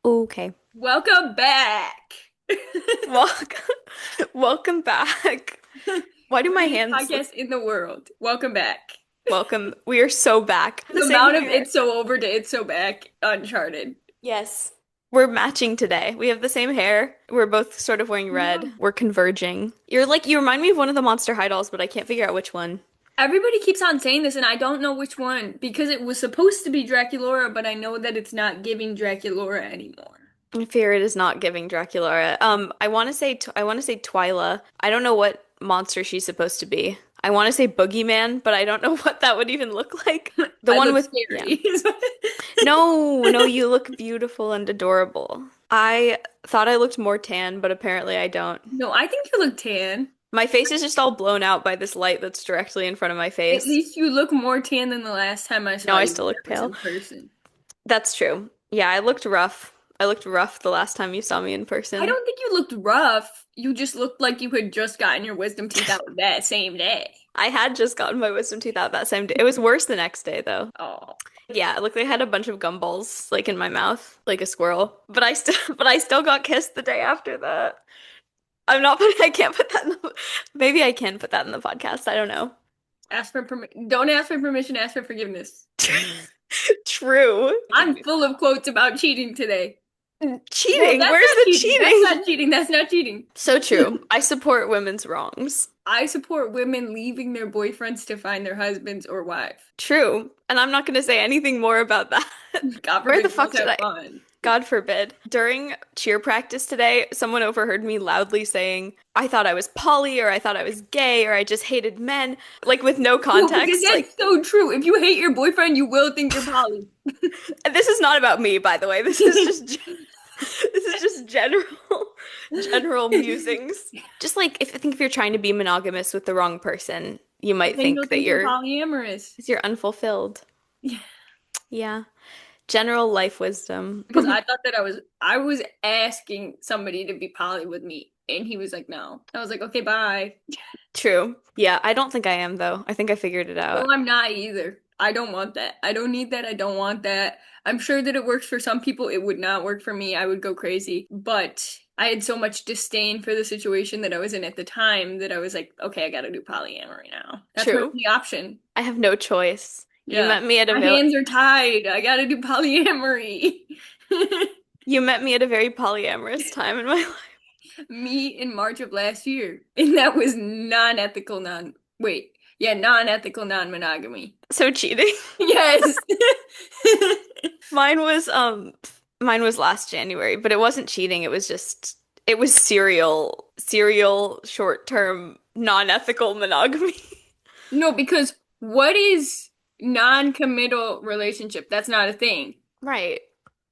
Okay. Welcome back. Welcome, welcome back. Why do my Greatest hands look podcast in the world. Welcome back. welcome? We are so back. The The same amount of hair. it's so over to it's so back, uncharted. Yes. We're matching today. We have the same hair. We're both sort of wearing red. No. We're converging. You remind me of one of the Monster High dolls, but I can't figure out which one. Everybody keeps on saying this, and I don't know which one because it was supposed to be Draculaura, but I know that it's not giving Draculaura anymore. I fear it is not giving Dracula. I want to say Twyla. I don't know what monster she's supposed to be. I want to say Boogeyman, but I don't know what that would even look like. The I one look with, yeah. scary. No, no, you look beautiful and adorable. I thought I looked more tan, but apparently I don't. No, I think you look tan. My face is just all blown out by this light that's directly in front of my At face. least you look more tan than the last time I No, saw I you. still look That was pale. in person. That's true. Yeah, I looked rough. I looked rough the last time you saw me in I person. don't think you looked rough. You just looked like you had just gotten your wisdom teeth out that same day. I had just gotten my wisdom teeth out that same day. It was worse the next day though. Oh. Yeah, it looked like I had a bunch of gumballs like in my mouth, like a squirrel. But I still but I still got kissed the day after that. I'm not putting I can't put that in the maybe I can put that in the podcast. I don't know. Ask for permission. Don't ask for permission, ask for forgiveness. True. I'm full of quotes about cheating today. Well, Cheating? that's Where's not the cheating. That's cheating? not cheating. That's not cheating. So true. I support women's wrongs. I support women leaving their boyfriends to find their husbands or wife. True. And I'm not going to say anything more about that. God Where the forbid, fuck let's did have I? fun. God forbid. During cheer practice today, someone overheard me loudly saying, I thought I was poly, or I thought I was gay, or I just hated men, like with no No, because context. Like, that's so true. If you hate your boyfriend, you will think you're poly. and this is not about me, by the way. This is just this is just general musings. Just like if I think if you're trying to be monogamous with the wrong person, you might Then you'll think that think you're polyamorous. you're unfulfilled. Yeah. General life wisdom. Because I thought that I was asking somebody to be poly with me, and he was like, no. I was like, okay, bye. True. Yeah, I don't think I am though. I think I figured it Well, out. I'm not either. I don't want that. I don't need that. I don't want that. I'm sure that it works for some people. It would not work for me. I would go crazy. But I had so much disdain for the situation that I was in at the time that I was like, okay, I gotta do polyamory now. That's my True. only option. I have no choice. You Yeah. met me at a My vil hands are tied. I gotta do polyamory. you met me at a very polyamorous time in my life. Me in March of last year. And that was non-ethical, wait. Yeah, non-ethical non-monogamy. So cheating. Yes. Mine was mine was last January, but it wasn't cheating. It was serial short-term non-ethical monogamy. No, because what is non-committal relationship? That's not a thing. Right.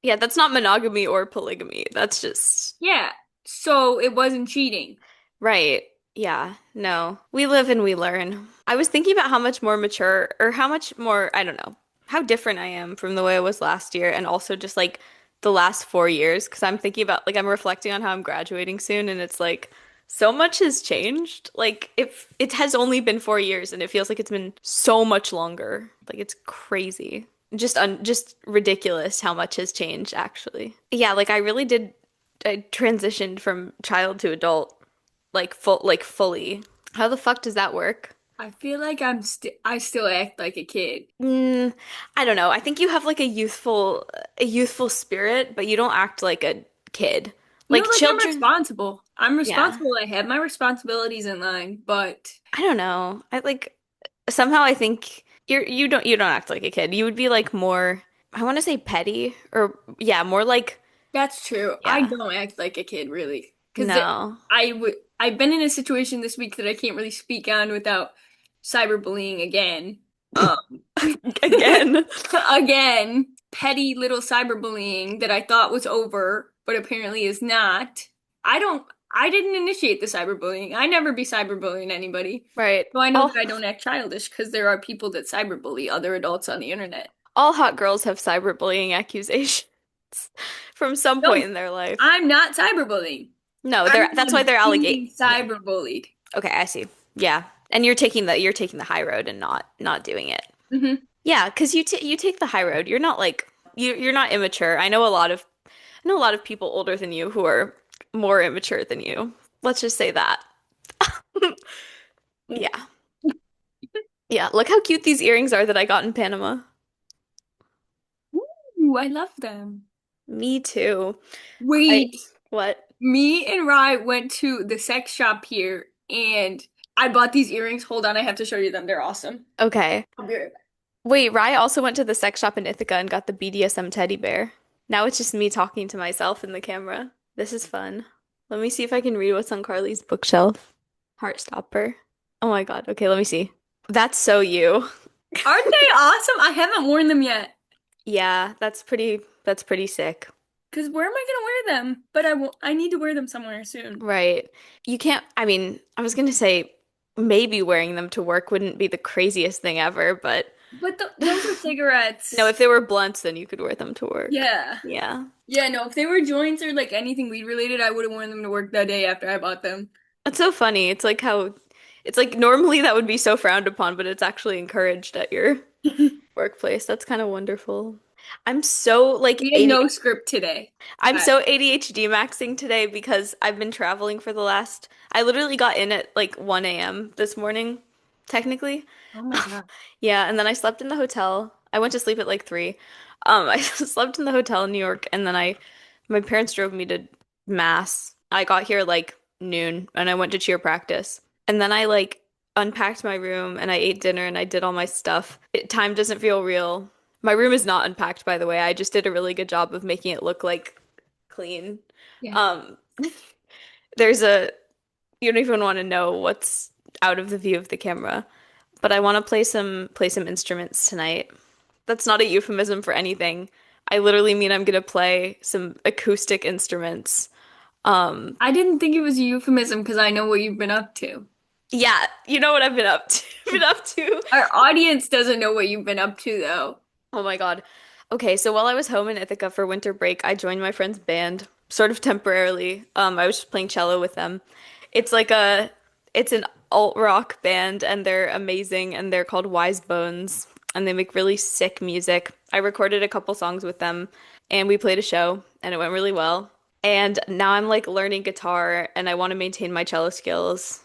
Yeah, that's not monogamy or polygamy. That's just Yeah. So it wasn't cheating. right. Yeah. No. We live and we learn. I was thinking about how much more mature or how much more, I don't know, how different I am from the way I was last year and also just like the last 4 years because I'm thinking about like I'm reflecting on how I'm graduating soon and it's like so much has changed. Like if it has only been 4 years and it feels like it's been so much longer. Like it's crazy. Just ridiculous how much has changed actually. Yeah, like I transitioned from child to adult like fully. How the fuck does that work? I feel like I still act like a kid. Mm, I don't know. I think you have like a youthful spirit, but you don't act like a kid. No, Like like I'm children, responsible. I'm yeah. responsible. I have my responsibilities in line, but I don't know. I like somehow I think you don't act like a kid. You would be like more I want to say petty or yeah, more like that's true. I yeah. don't act like a kid really. Because No. I've been in a situation this week that I can't really speak on without cyberbullying again. Um, Again. again, petty little cyberbullying that I thought was over, but apparently is not. I don't, I didn't initiate the cyberbullying. I never be cyberbullying anybody. Right. So I know that I don't act childish because there are people that cyberbully other adults on the internet. All hot girls have cyberbullying accusations from some point No, in their life. I'm not cyberbullying. No, I'm that's why they're allegate. being Yeah. cyberbullied. Okay, I see. Yeah. And you're taking the high road and not doing it. Hmm. Yeah, because you take the high road. You're not like you're not immature. I know a lot of I know a lot of people older than you who are more immature than you. Let's just say that. Yeah. Yeah. Look how cute these earrings are that I got in Panama. Ooh, I love them. Me too. I Wait, what? me and Rye went to the sex shop here and I bought these earrings. Hold on, I have to show you them. They're awesome. Okay. I'll be right back. Wait, Rye also went to the sex shop in Ithaca and got the BDSM teddy bear. Now it's just me talking to myself in the camera. This is fun. Let me see if I can read what's on Carly's bookshelf. Heartstopper. Oh my God. Okay, let me see. That's so you. Aren't they awesome? I haven't worn them yet. Yeah, that's pretty sick. Because where am I gonna wear them? But I need to wear them somewhere soon. Right. You can't, I mean, I was gonna say maybe wearing them to work wouldn't be the craziest thing ever, but But those are no, if cigarettes. they were blunts, then you could wear them to work. Yeah. Yeah. Yeah, no, if they were joints or like anything weed related, I would have worn them to work that day after I bought them. It's so funny. It's like how it's like normally that would be so frowned upon, but it's actually encouraged at your workplace. That's kind of wonderful. I'm so like We had no script today. I'm Bye. so ADHD maxing today because I've been traveling for the last I literally got in at like 1 a.m. this morning, technically. Oh my God. Yeah, and then I slept in the hotel. I went to sleep at like 3. I slept in the hotel in New York and then my parents drove me to Mass. I got here like noon and I went to cheer practice. And then I like unpacked my room and I ate dinner and I did all my stuff. Time doesn't feel real. My room is not unpacked, by the way. I just did a really good job of making it look like clean. Yeah. Um, there's a you don't even want to know what's out of the view of the camera. But I want to play some instruments tonight. That's not a euphemism for anything. I literally mean I'm gonna play some acoustic instruments. Um, I didn't think it was a euphemism because I know what you've been up to. yeah, you know what I've been up to. Been up to. Our audience doesn't know what you've been up to though. Oh my God. Okay, so while I was home in Ithaca for winter break, I joined my friend's band, sort of temporarily. I was just playing cello with them. It's like it's an alt rock band, and they're amazing, and they're called Wise Bones, and they make really sick music. I recorded a couple songs with them, and we played a show, and it went really well. And now I'm like learning guitar, and I want to maintain my cello skills,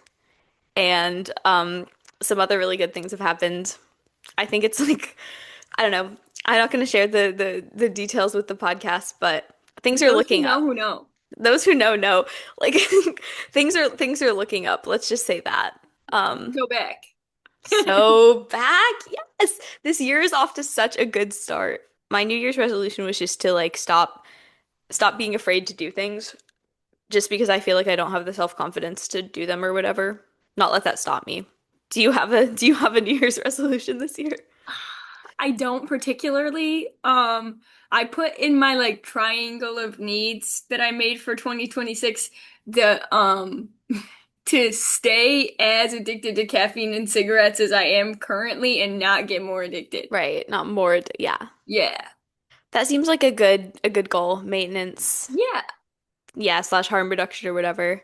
and some other really good things have happened. I think it's like I don't know. I'm not going to share the details with the podcast, but things are Those who looking know up. who know. Those who know. Like things are looking up. Let's just say that. Um, Go back. so back, yes. This year is off to such a good start. My New Year's resolution was just to like stop being afraid to do things just because I feel like I don't have the self-confidence to do them or whatever. Not let that stop me. Do you have a New Year's resolution this year? I don't particularly. I put in my like triangle of needs that I made for 2026 the to stay as addicted to caffeine and cigarettes as I am currently and not get more addicted. Right, not more. Yeah. Yeah. That seems like a good goal. Maintenance. Yeah. Yeah, slash harm reduction or whatever.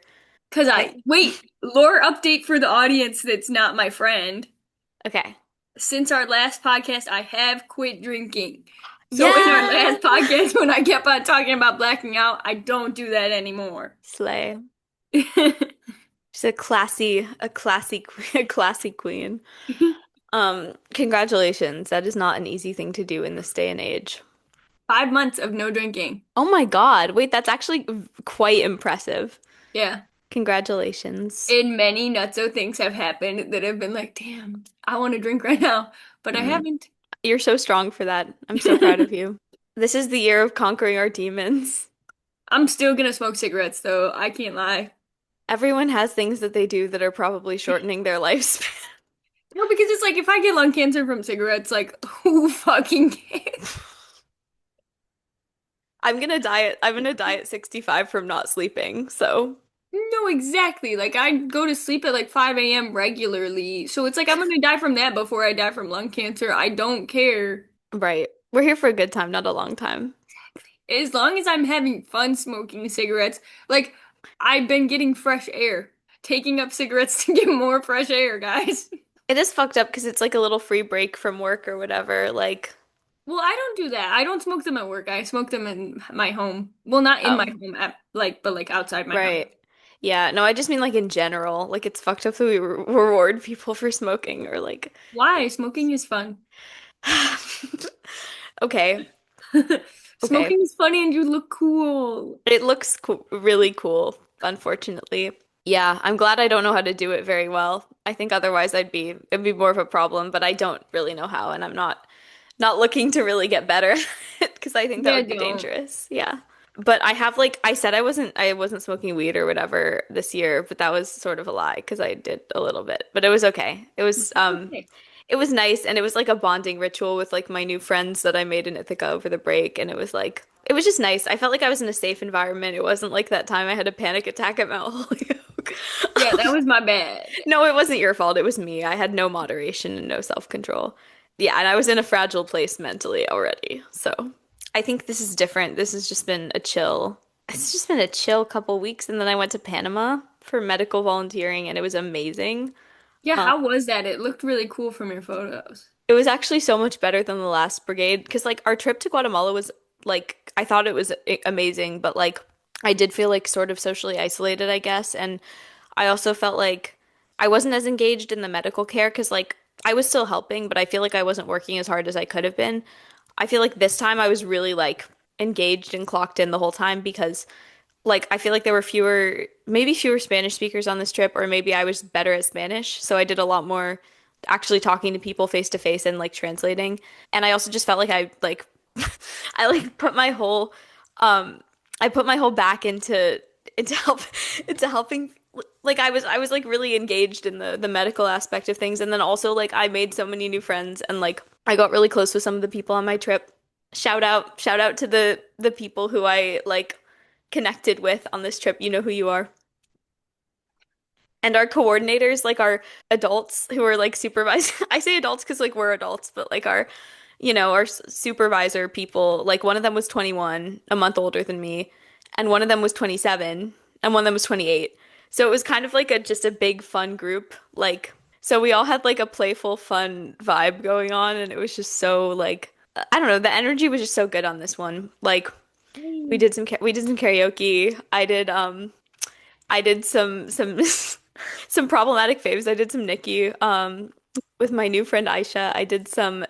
Cause I wait, lore update for the audience that's not my friend. okay. Since our last podcast, I have quit drinking. So in our Yeah. last podcast, when I kept on talking about blacking out, I don't do that anymore. Slay. She's a classy queen. Congratulations. That is not an easy thing to do in this day and age. 5 months of no drinking. Oh my God. Wait, that's actually quite impressive. Yeah. Congratulations. And many nutso things have happened that have been like, damn, I want to drink right now, but I Mm. haven't. You're so strong for that. I'm so proud of you. This is the year of conquering our demons. I'm still gonna smoke cigarettes though, I can't lie. Everyone has things that they do that are probably shortening their lifespan. No, because it's like if I get lung cancer from cigarettes, like who fucking cares? I'm gonna die at 65 from not sleeping. So, No, exactly. Like I go to sleep at like 5 a.m. regularly. So it's like I'm gonna die from that before I die from lung cancer. I don't care. right. We're here for a good time, not a long time. As long as I'm having fun smoking cigarettes, like I've been getting fresh air, taking up cigarettes to get more fresh air, guys. It is fucked up because it's like a little free break from work or whatever. Like, Well, I don't do that. I don't smoke them at work. I smoke them in my home. Well, not in my Oh, home, but like outside my home. right. Yeah, no, I just mean like in general. Like it's fucked up that we reward people for smoking or like Why? Smoking is fun. okay, okay. Smoking is funny and you look cool. It looks cool, really cool, unfortunately. Yeah, I'm glad I don't know how to do it very well. I think otherwise it'd be more of a problem, but I don't really know how, and I'm not looking to really get better because I think that Yeah, would be don't. dangerous. Yeah. But I have like I said I wasn't smoking weed or whatever this year, but that was sort of a lie because I did a little bit. But it was okay. That's okay. It was nice and it was like a bonding ritual with like my new friends that I made in Ithaca over the break and it was like it was just nice. I felt like I was in a safe environment. It wasn't like that time I had a panic attack at Mount Holyoke. Yeah, that was my bad. No, it wasn't your fault. It was me. I had no moderation and no self-control. Yeah, and I was in a fragile place mentally already. So I think this is different. This has just been a chill. It's just been a chill couple weeks. And then I went to Panama for medical volunteering and it was amazing. Yeah, Um, how was that? It looked really cool from your photos. it was actually so much better than the last brigade because like our trip to Guatemala was like I thought it was amazing, but like I did feel like sort of socially isolated, I guess. And I also felt like I wasn't as engaged in the medical care because like I was still helping, but I feel like I wasn't working as hard as I could have been. I feel like this time I was really like engaged and clocked in the whole time because like I feel like there were maybe fewer Spanish speakers on this trip, or maybe I was better at Spanish, so I did a lot more actually talking to people face to face and like translating. And I also just felt like I like I like put my whole um I put my whole back into help into helping like I was like really engaged in the medical aspect of things and then also like I made so many new friends and like I got really close with some of the people on my trip. Shout out to the people who I like connected with on this trip. You know who you are. And our coordinators, like our adults who are like supervising. I say adults because like we're adults, but like our, you know, our supervisor people, like one of them was 21, a month older than me, and one of them was 27, and one of them was 28. So it was kind of like a just a big fun group. Like, so we all had like a playful, fun vibe going on, and it was just so like, I don't know, the energy was just so good on this one. Like, we did some karaoke. I did some some problematic faves. I did some Nicki with my new friend Aisha.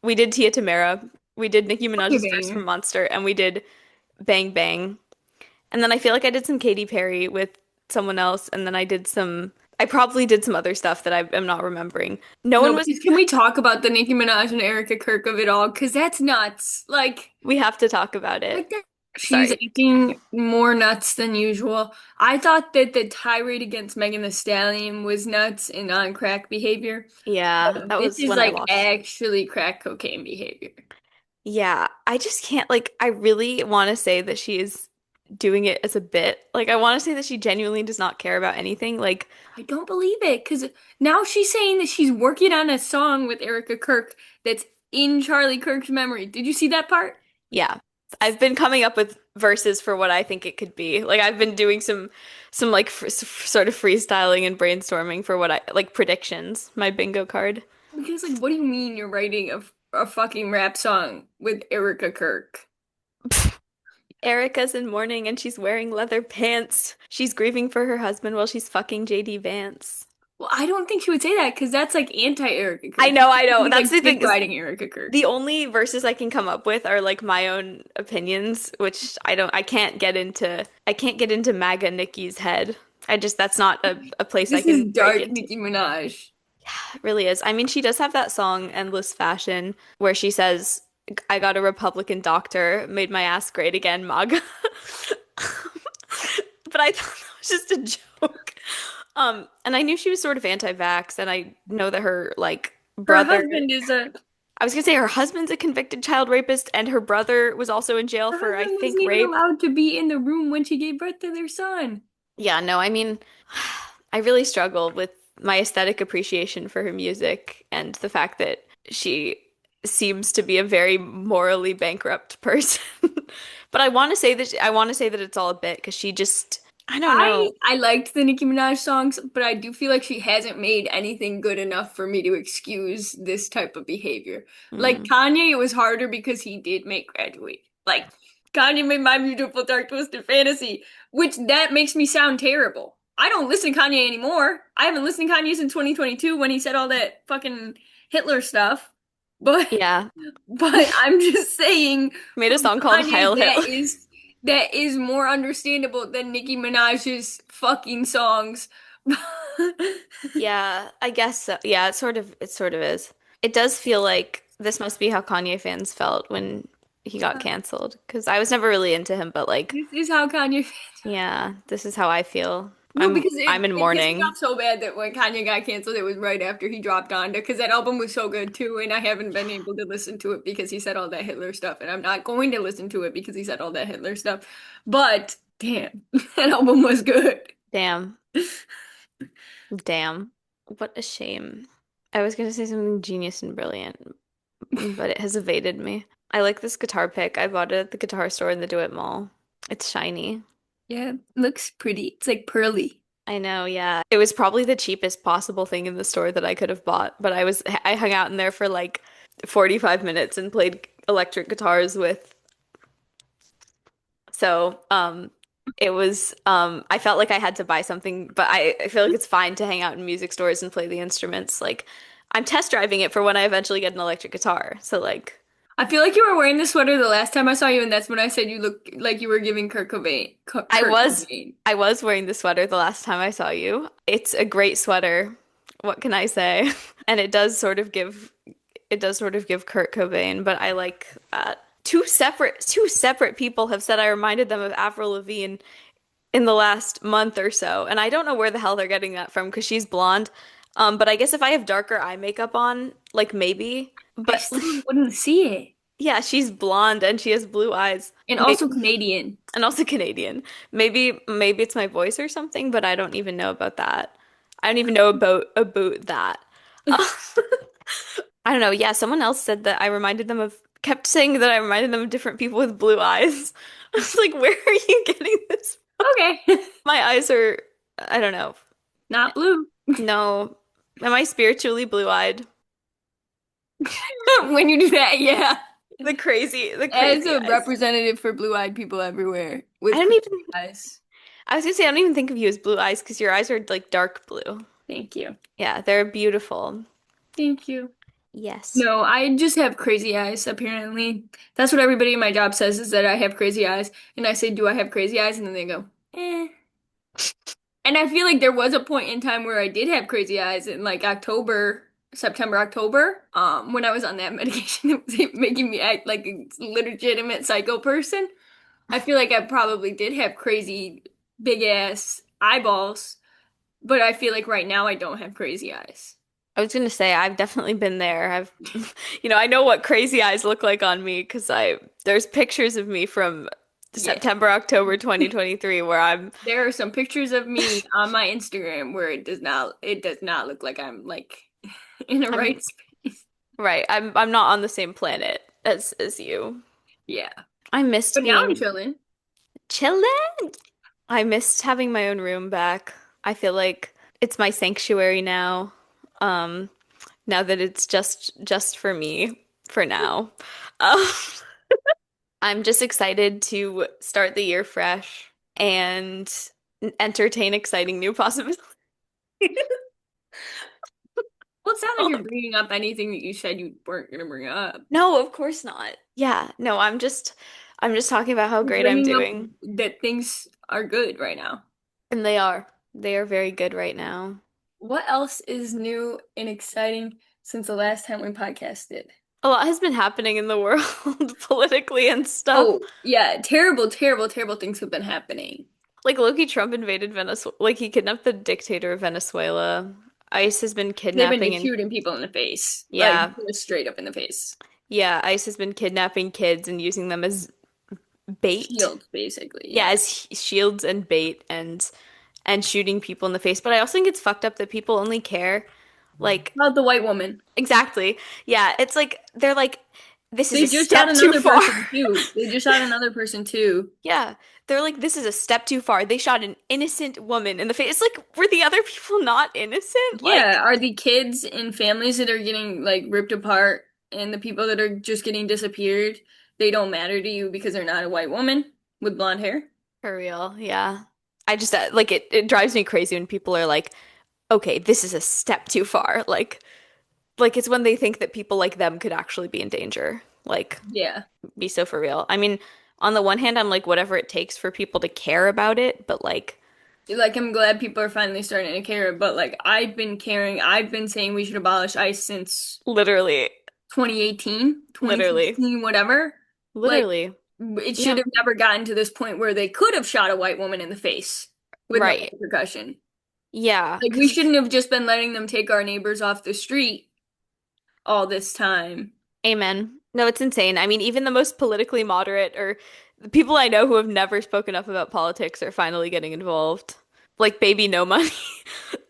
We did Tia Tamara. We did Nicki Okay, Minaj's verse from banger. Monster and we did Bang Bang. And then I feel like I did some Katy Perry with someone else and then I probably did some other stuff that I am not remembering. No one No, was please, can we talk about the Nicki Minaj and Erika Kirk of it all? Because that's nuts. We have to talk about Like it. that. She's Sorry. acting more nuts than usual. I thought that the tirade against Megan Thee Stallion was nuts and on crack behavior. Yeah, that This was is when I like lost. actually crack cocaine behavior. Yeah, I just can't like I really want to say that she is doing it as a bit. Like I want to say that she genuinely does not care about anything. Like, I don't believe it because now she's saying that she's working on a song with Erika Kirk that's in Charlie Kirk's memory. Did you see that part? yeah. I've been coming up with verses for what I think it could be. Like I've been doing some like sort of freestyling and brainstorming for what I like predictions, my bingo card. Because like, what do you mean you're writing a fucking rap song with Erika Kirk? Erica's in mourning and she's wearing leather pants. She's grieving for her husband while she's fucking JD Vance. Well, I don't think she would say that because that's like anti-Erika I Kirk. know, I know. She's That's like the dick thing. riding Erika Kirk. The only verses I can come up with are like my own opinions, which I can't get into MAGA Nikki's head. That's not a place I This is can break dark into. Nicki Minaj. It really is. I mean, she does have that song, Endless Fashion, where she says, I got a Republican doctor, made my ass great again, MAGA. But I thought that was just a joke. And I knew she was sort of anti-vax, and I know that her like Her brother husband is a I was gonna say her husband's a convicted child rapist, and her brother was also in jail her for, I husband think, wasn't even rape. allowed to be in the room when she gave birth to their son. Yeah, no, I mean, I really struggle with my aesthetic appreciation for her music and the fact that she seems to be a very morally bankrupt person. But I want to say that it's all a bit because she just I don't I know. I liked the Nicki Minaj songs, but I do feel like she hasn't made anything good enough for me to excuse this type of behavior. Like Mm, Kanye, it was harder because he did make Graduate. Like Kanye made My Beautiful Dark Twisted Fantasy, which that makes me sound terrible. I don't listen to Kanye anymore. I haven't listened to Kanye since 2022 when he said all that fucking Hitler stuff. But yeah. but I'm just saying Made for a song called Kanye Heil Hitler. that is more understandable than Nicki Minaj's fucking songs. Yeah, I guess so. Yeah, it sort of is. It does feel like this must be how Kanye fans felt when he got canceled. Because I was never really into him, but like, This is how Kanye. yeah, this is how I feel. No, I'm because I'm in it pissed me mourning. off so bad that when Kanye got canceled, it was right after he dropped Donda, because that album was so good too, and I haven't been able to listen to it because he said all that Hitler stuff, and I'm not going to listen to it because he said all that Hitler stuff. But damn, that album was good. Damn. Damn. What a shame. I was gonna say something genius and brilliant, but it has evaded me. I like this guitar pick. I bought it at the guitar store in the DeWitt Mall. It's shiny. Yeah, looks pretty. It's like pearly. I know, yeah. It was probably the cheapest possible thing in the store that I could have bought, but I hung out in there for like 45 minutes and played electric guitars with so it was I felt like I had to buy something, but I feel like it's fine to hang out in music stores and play the instruments. Like I'm test driving it for when I eventually get an electric guitar. So like I feel like you were wearing the sweater the last time I saw you, and that's when I said you look like you were giving Kurt Cobain. I Kurt was Cobain. I was wearing the sweater the last time I saw you. It's a great sweater. What can I say? And it does sort of give Kurt Cobain, but I like that. Two separate people have said I reminded them of Avril Lavigne in the last month or so, and I don't know where the hell they're getting that from because she's blonde. But I guess if I have darker eye makeup on, like maybe. I But still wouldn't see it. yeah, she's blonde and she has blue eyes. And Maybe, also Canadian. and also Canadian. Maybe it's my voice or something, but I don't even know about that. I don't even know about that. I don't know. Yeah, someone else said that I reminded them of kept saying that I reminded them of different people with blue eyes. I was like, where are you getting this? Okay. My eyes are, I don't know. Not blue. No. Am I spiritually blue-eyed? When you do that, yeah. The As crazy a eyes. representative for blue-eyed people everywhere I with don't crazy even eyes. I was gonna say I don't even think of you as blue eyes because your eyes are like dark blue. Thank you. Yeah, they're beautiful. Thank you. Yes. No, I just have crazy eyes, apparently. That's what everybody in my job says is that I have crazy eyes. And I say, do I have crazy eyes? And then they go, eh. And I feel like there was a point in time where I did have crazy eyes in like October, September, October, when I was on that medication that was making me act like a legitimate psycho person. I feel like I probably did have crazy big ass eyeballs, but I feel like right now I don't have crazy eyes. I was gonna say I've definitely been there. I know what crazy eyes look like on me because there's pictures of me from Yeah. September, October 2023 where I'm There are some pictures of me on my Instagram where it does not look like I'm like in the I'm right space. right. I'm not on the same planet as you. Yeah. I missed But now I'm being chilling. chilling. I missed having my own room back. I feel like it's my sanctuary now. Um, now that it's just for me for now. Um, I'm just excited to start the year fresh and entertain exciting new possibilities. Well, it's not like you're bringing up anything that you said you weren't going to bring up. No, of course not. Yeah, no, I'm just talking about how You're great I'm bringing up doing. that things are good right now. And they are. They are very good right now. What else is new and exciting since the last time we podcasted? A lot has been happening in the world politically and stuff. Oh, yeah, terrible, terrible, terrible things have been happening. Like Loki Trump invaded Venezuela, like he kidnapped the dictator of Venezuela. ICE has been They've been kidnapping and shooting people in the face, like yeah, just straight up in the face. yeah, ICE has been kidnapping kids and using them as bait. Shields, basically, Yeah, yeah. as shields and bait and shooting people in the face. But I also think it's fucked up that people only care like About the white woman. exactly. Yeah, it's like they're like this is They a just shot step too another far. person too. They just shot another person too. Yeah. They're like, this is a step too far. They shot an innocent woman in the face. It's like, were the other people not innocent? Yeah, Like, are the kids in families that are getting like ripped apart and the people that are just getting disappeared, they don't matter to you because they're not a white woman with blonde hair? for real. Yeah. I just, like, it drives me crazy when people are like, okay, this is a step too far. Like it's when they think that people like them could actually be in danger. Like, Yeah. be so for real. I mean, on the one hand, I'm like, whatever it takes for people to care about it, but like, Like I'm glad people are finally starting to care, but like I've been caring, I've been saying we should abolish ICE since literally, 2018, literally, 2016, whatever. Like literally. it should Yeah, have never gotten to this point where they could have shot a white woman in the face with no right. repercussion. Yeah, Like we because it's shouldn't have just been letting them take our neighbors off the street all this time. amen. No, it's insane. I mean, even the most politically moderate or the people I know who have never spoken up about politics are finally getting involved. Like Baby No Money,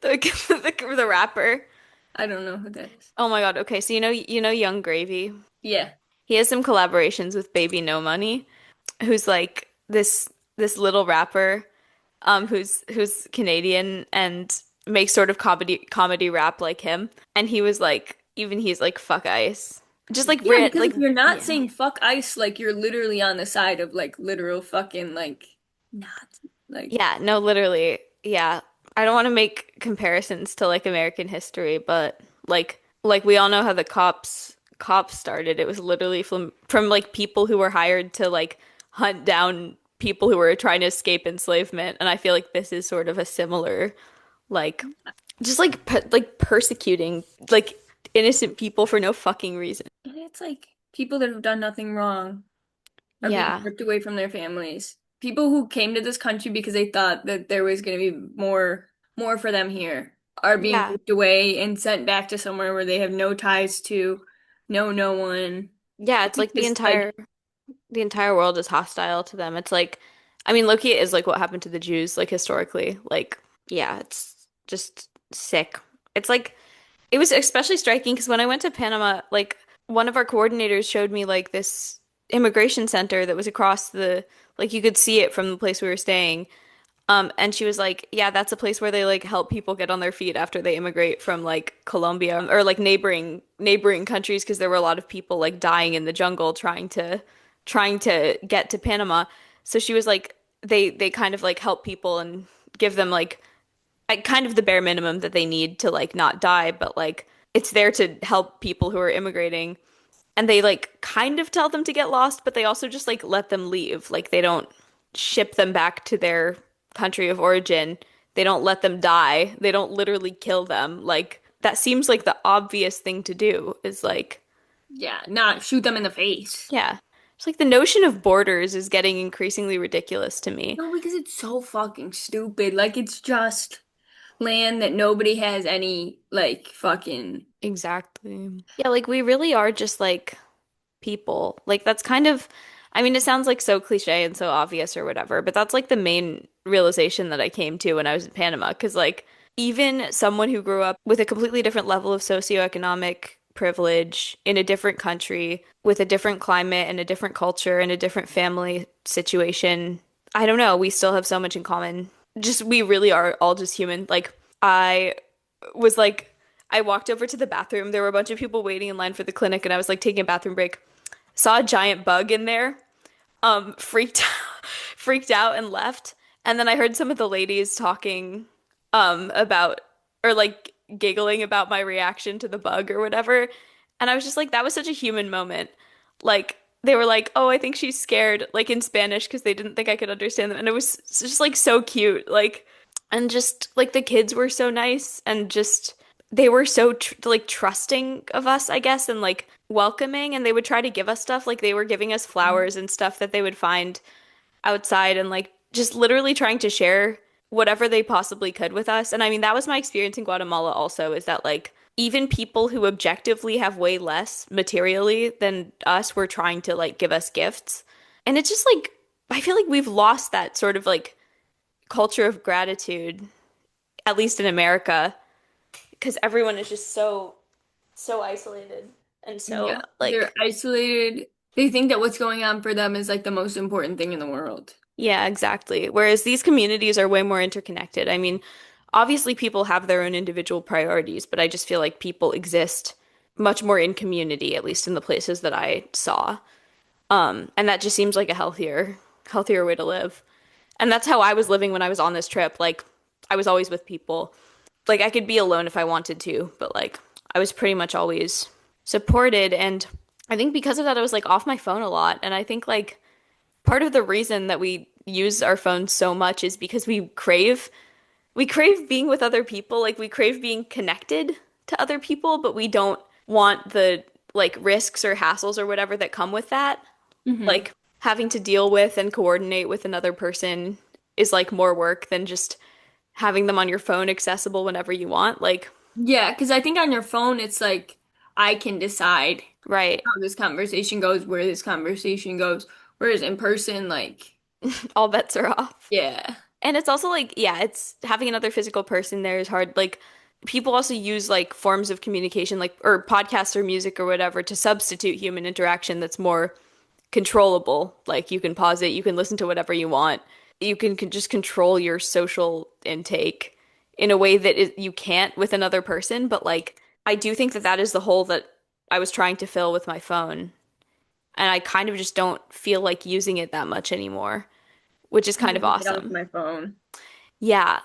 the rapper. I don't know who that is. Oh my God. Okay, so you know Young Gravy. Yeah. He has some collaborations with Baby No Money, who's like this little rapper, who's Canadian and makes sort of comedy rap like him. And he was like, even he's like, fuck ICE. Just like Yeah, ran because like if you're not yeah. saying fuck ICE, like you're literally on the side of like literal fucking like not like Yeah, no, literally. Yeah. I don't want to make comparisons to like American history, but like we all know how the cops started. It was literally from like people who were hired to like hunt down people who were trying to escape enslavement. And I feel like this is sort of a similar like just like persecuting like innocent people for no fucking reason. and it's like people that have done nothing wrong are being Yeah. ripped away from their families. People who came to this country because they thought that there was going to be more for them here are being Yeah. ripped away and sent back to somewhere where they have no ties to, no one. Yeah, it's like Just like the entire world is hostile to them. It's like, I mean, Loki is like what happened to the Jews, like historically. Like, yeah, it's just sick. It's like, it was especially striking because when I went to Panama, like, one of our coordinators showed me like this immigration center that was across like, you could see it from the place we were staying. And she was like, yeah, that's a place where they like help people get on their feet after they immigrate from like Colombia or like neighboring countries because there were a lot of people like dying in the jungle trying to get to Panama. So she was like, they kind of like help people and give them like kind of the bare minimum that they need to like not die, but like it's there to help people who are immigrating. And they like kind of tell them to get lost, but they also just like let them leave. Like they don't ship them back to their country of origin. They don't let them die. They don't literally kill them. Like that seems like the obvious thing to do is like, yeah, not shoot them in the face. yeah. It's like the notion of borders is getting increasingly ridiculous to me. No, because it's so fucking stupid. Like it's just land that nobody has any like fucking Exactly. Yeah, like we really are just like people. Like that's kind of, I mean, it sounds like so cliche and so obvious or whatever, but that's like the main realization that I came to when I was in Panama. Because like even someone who grew up with a completely different level of socioeconomic privilege in a different country with a different climate and a different culture and a different family situation, I don't know, we still have so much in common. Just we really are all just human. Like I was like I walked over to the bathroom. There were a bunch of people waiting in line for the clinic, and I was like taking a bathroom break. Saw a giant bug in there, freaked freaked out and left. And then I heard some of the ladies talking about or like giggling about my reaction to the bug or whatever. And I was just like, that was such a human moment. Like they were like, "Oh, I think she's scared," like in Spanish because they didn't think I could understand them. And it was just like so cute. Like and just like the kids were so nice and just they were so like trusting of us, I guess, and like welcoming and they would try to give us stuff like they were giving us flowers and stuff that they would find outside and like just literally trying to share whatever they possibly could with us. And I mean, that was my experience in Guatemala also is that like even people who objectively have way less materially than us were trying to like give us gifts. And it's just like I feel like we've lost that sort of like culture of gratitude, at least in America, because everyone is just so isolated And Yeah, so, they're like, isolated. They think that what's going on for them is like the most important thing in the world. yeah, exactly. Whereas these communities are way more interconnected. I mean, obviously people have their own individual priorities, but I just feel like people exist much more in community, at least in the places that I saw. And that just seems like a healthier way to live. And that's how I was living when I was on this trip. Like, I was always with people. Like, I could be alone if I wanted to, but like, I was pretty much always supported. And I think because of that, I was like off my phone a lot. And I think like part of the reason that we use our phones so much is because we crave being with other people. Like, we crave being connected to other people, but we don't want the like risks or hassles or whatever that come with that. Hmm. Like having to deal with and coordinate with another person is like more work than just having them on your phone accessible whenever you want. Like, Yeah, because I think on your phone, it's like I can decide right. how this conversation goes, where this conversation goes. Whereas in person, like, All bets are off. yeah. And it's also like, yeah, it's having another physical person there is hard. Like, people also use like forms of communication, like, or podcasts or music or whatever to substitute human interaction that's more controllable. Like, you can pause it, you can listen to whatever you want. You can just control your social intake in a way that you can't with another person. But like, I do think that that is the hole that I was trying to fill with my phone. And I kind of just don't feel like using it that much anymore, which is I kind of need to get off awesome. my phone. Yeah.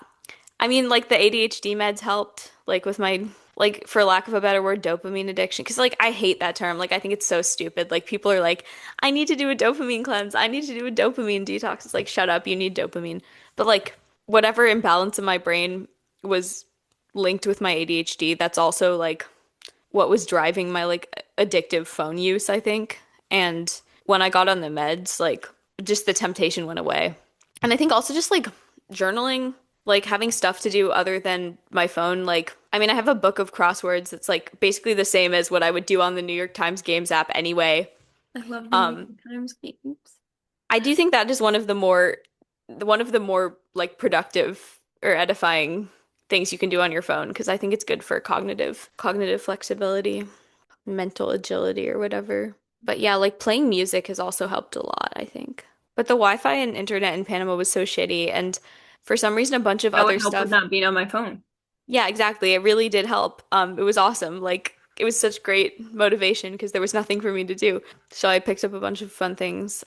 I mean, like the ADHD meds helped, like with my, like, for lack of a better word, dopamine addiction. Because, like, I hate that term. Like, I think it's so stupid. Like, people are like, I need to do a dopamine cleanse. I need to do a dopamine detox. It's like, shut up. You need dopamine. But, like, whatever imbalance in my brain was linked with my ADHD, that's also, like, what was driving my, like, addictive phone use, I think. And when I got on the meds, like, just the temptation went away. And I think also just like journaling, like having stuff to do other than my phone. Like, I mean, I have a book of crosswords that's like basically the same as what I would do on the New York Times Games app anyway. I love the New Um, York Times games. I do think that is one of the more like productive or edifying things you can do on your phone because I think it's good for cognitive flexibility, mental agility or whatever. But yeah, like playing music has also helped a lot, I think. But the Wi-Fi and internet in Panama was so shitty, and for some reason a bunch of That would other help with stuff. not being on my phone. Yeah, exactly. It really did help. It was awesome. Like it was such great motivation because there was nothing for me to do. So I picked up a bunch of fun things.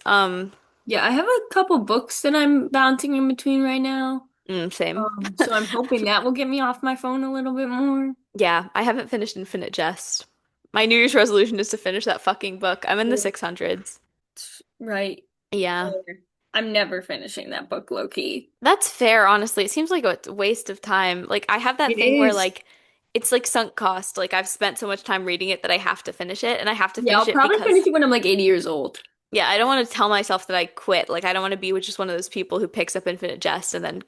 Yeah, I have a couple books that I'm bouncing in between right now. Same. So I'm hoping that will get me off my phone a little bit more. Yeah, I haven't finished Infinite Jest. My New Year's resolution is to finish that fucking book. I'm in the 600s. Right. Yeah. I'm never finishing that book low key. That's fair, honestly. It seems like a waste of time. Like I have that It thing where is. like it's like sunk cost. Like I've spent so much time reading it that I have to finish it and I have to Yeah, finish I'll it probably finish because it when I'm like 80 years old. yeah, I don't want to tell myself that I quit. Like I don't want to be with just one of those people who picks up Infinite Jest and then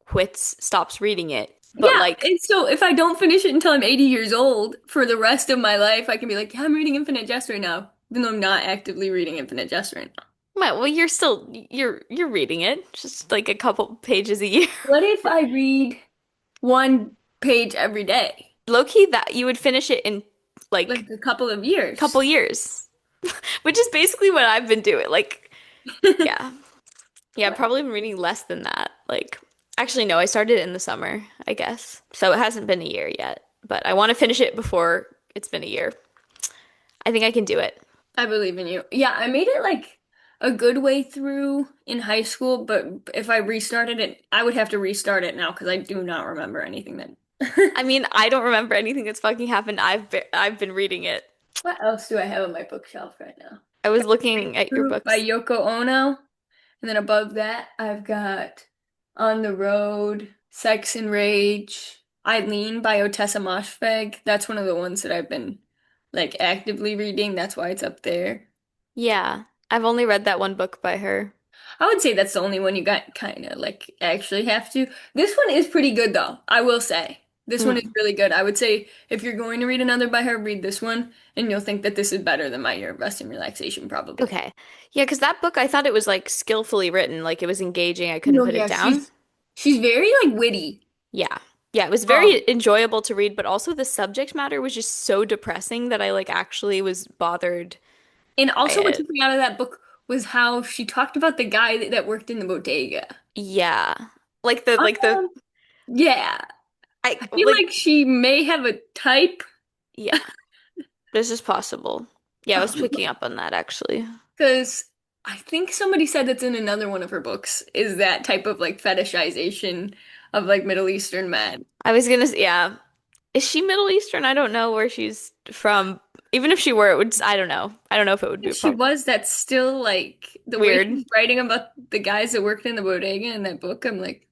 quits, stops reading it. But Yeah, like, and so if I don't finish it until I'm 80 years old, for the rest of my life, I can be like, yeah, I'm reading Infinite Jest right now, even though I'm not actively reading Infinite Jest right now. well, you're reading it, just like a couple pages a year. What if I read one page every day? Low key that you would finish it in like Like a couple of a couple years. years, which is basically what I've been doing. Like, yeah. Yeah, I've probably been reading less than that. Like, actually, no, I started it in the summer, I guess. So it hasn't been a year yet, but I want to finish it before it's been a year. I think I can do it. I believe in you. Yeah, I made it like a good way through in high school, but if I restarted it, I would have to restart it now because I do not remember anything that. I mean, I don't remember anything that's fucking happened. I've been reading it. What else do I have on my bookshelf right now? I was looking at your Fruit by books. Yoko Ono. And then above that, I've got On the Road, Sex and Rage, Eileen by Otessa Moshfegh. That's one of the ones that I've been like actively reading. That's why it's up there. Yeah, I've only read that one book by her. I would say that's the only one you got kind of like actually have to. This one is pretty good though, I will say. This one is Mm, really good. I would say if you're going to read another by her, read this one, and you'll think that this is better than My Year of Rest and Relaxation, probably. okay. Yeah, because that book, I thought it was like skillfully written, like it was engaging. I couldn't No, put it yeah, down. she's very like witty. Yeah. Yeah, it was very enjoyable to read, but also the subject matter was just so depressing that I like actually was bothered And by also what it. took me out of that book was how she talked about the guy that worked in the bodega. Yeah. Like the Um, yeah. I I feel like like she may have a type. yeah, this is possible. Yeah, I was picking up on that actually. Because I think somebody said that's in another one of her books, is that type of like fetishization of like Middle Eastern men. I was gonna say, yeah. Is she Middle Eastern? I don't know where she's from. Even if she were, it would, I don't know. I don't know if it would be If a she problem. was, that's still like the way Weird. she's writing about the guys that worked in the bodega in that book. I'm like,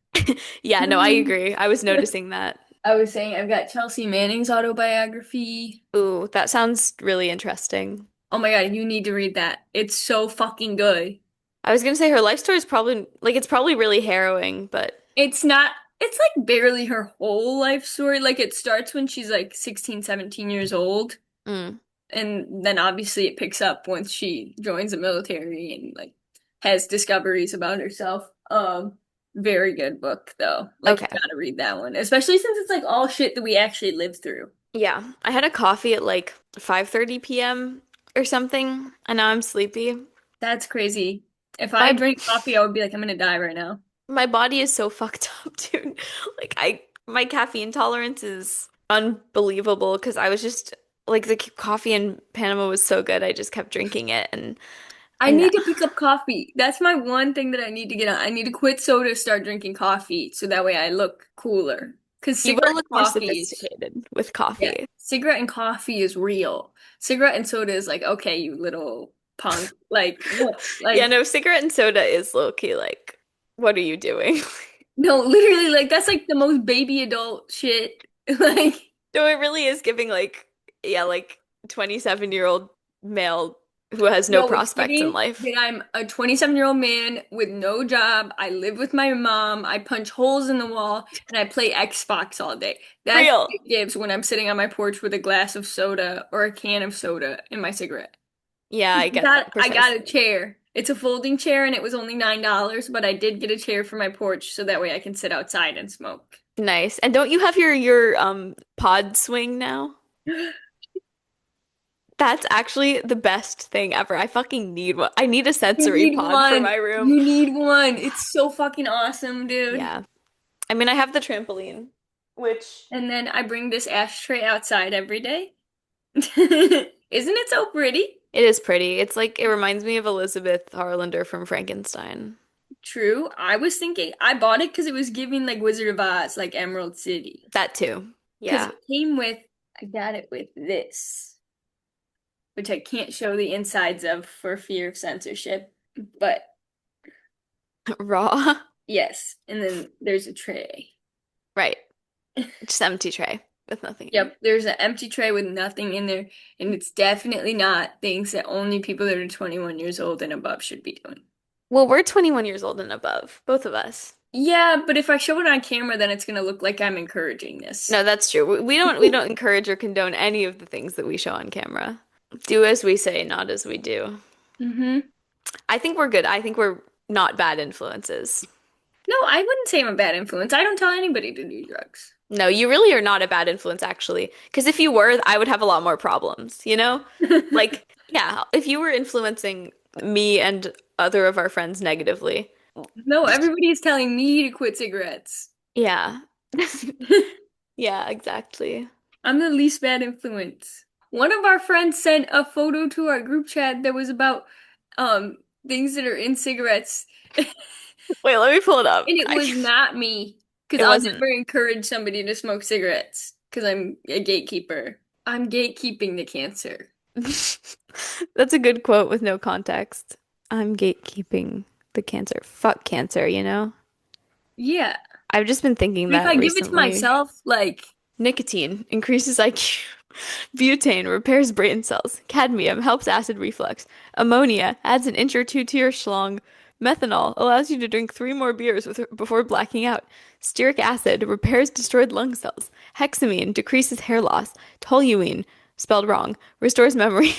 Yeah, no, I hmm. agree. I was noticing that. I was saying I've got Chelsea Manning's autobiography. Ooh, that sounds really interesting. Oh my God, you need to read that. It's so fucking good. I was gonna say her life story is probably like it's probably really harrowing, but It's not, it's like barely her whole life story. Like it starts when she's like 16, 17 years old. mm, And then obviously it picks up once she joins the military and like has discoveries about herself. Very good book though. Like you okay. gotta read that one, especially since it's like all shit that we actually lived through. Yeah, I had a coffee at like 5:30 p.m. or something, and now I'm sleepy. That's crazy. If I My drank coffee, I would be like, I'm gonna die right now. my body is so fucked up, dude. Like I my caffeine tolerance is unbelievable because I was just like the coffee in Panama was so good. I just kept drinking it I and need to pick up coffee. That's my one thing that I need to get on. I need to quit soda, start drinking coffee, so that way I look cooler. Because you cigarette will look and more coffee is, sophisticated with yeah, coffee. cigarette and coffee is real. Cigarette and soda is like, okay, you little punk. Like, what? Yeah, Like, no, cigarette and soda is low key like, what are you doing? no, literally, like, that's like the most baby adult shit. Like, No, it really is giving like, yeah, like 27-year-old male who has no no, it's prospects in giving life. that I'm a 27-year-old man with no job. I live with my mom. I punch holes in the wall and I play Xbox all day. That's what Real. it gives when I'm sitting on my porch with a glass of soda or a can of soda in my cigarette. Yeah, I get that I got a precisely. chair. It's a folding chair and it was only $9, but I did get a chair for my porch so that way I can sit outside and smoke. Nice. And don't you have your pod swing now? That's actually the best thing ever. I fucking need one. I need a You sensory need pod for one. my room. You need one. It's so fucking awesome, dude. Yeah. I mean, I have the trampoline, which And then I bring this ashtray outside every day. Isn't it so pretty? it is pretty. It's like it reminds me of Elizabeth Harlander from Frankenstein. True. I was thinking I bought it because it was giving like Wizard of Oz, like Emerald City. That too. Because Yeah. it came with, I got it with this, which I can't show the insides of for fear of censorship. But Raw. yes. And then there's a tray. Right. Just empty tray with nothing in it. Yep, there's an empty tray with nothing in there, and it's definitely not things that only people that are 21 years old and above should be doing. Well, we're 21 years old and above, both of us. Yeah, but if I show it on camera, then it's gonna look like I'm encouraging this. No, that's true. We don't encourage or condone any of the things that we show on camera. Do as we say, not as we do. Mm-hmm. I think we're good. I think we're not bad influences. No, I wouldn't say I'm a bad influence. I don't tell anybody to do drugs. No, you really are not a bad influence, actually. Because if you were, I would have a lot more problems, you know? Like, yeah, if you were influencing me and other of our friends negatively. No, everybody's telling me to quit cigarettes. Yeah. Yeah, exactly. I'm the least bad influence. One of our friends sent a photo to our group chat that was about um things that are in cigarettes. Wait, let me pull it up. And it was not me, because It I'll wasn't. never encourage somebody to smoke cigarettes, because I'm a gatekeeper. I'm gatekeeping the cancer. That's a good quote with no context. I'm gatekeeping the cancer. Fuck cancer, you know? Yeah. I've just been thinking But if that I give it to recently. myself, like, Nicotine increases IQ. Butane repairs brain cells. Cadmium helps acid reflux. Ammonia adds an inch or two to your schlong. Methanol allows you to drink three more beers before blacking out. Stearic acid repairs destroyed lung cells. Hexamine decreases hair loss. Toluene, spelled wrong, restores memory.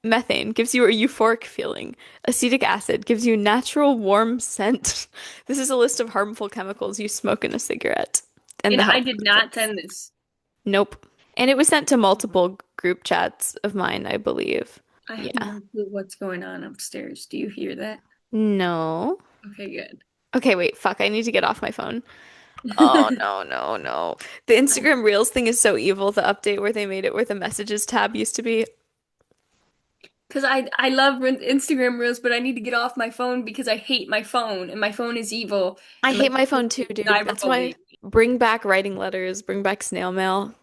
Methane gives you a euphoric feeling. Acetic acid gives you natural warm scent. This is a list of harmful chemicals you smoke in a cigarette. and And the I help did not process. send this. Nope. And it was sent to multiple group chats of mine, I believe. I have Yeah. no clue what's going on upstairs. Do you hear that? No. Okay, good. Okay, wait, fuck, I need to get off my phone. Oh, no, no, no. The Instagram Reels thing is so evil, the update where they made it where the messages tab used to be. Because I love Instagram Reels, but I need to get off my phone because I hate my phone, and my phone is evil, I and my hate my phone phone too, is dude. That's why cyberbullying me. bring back writing letters, bring back snail mail.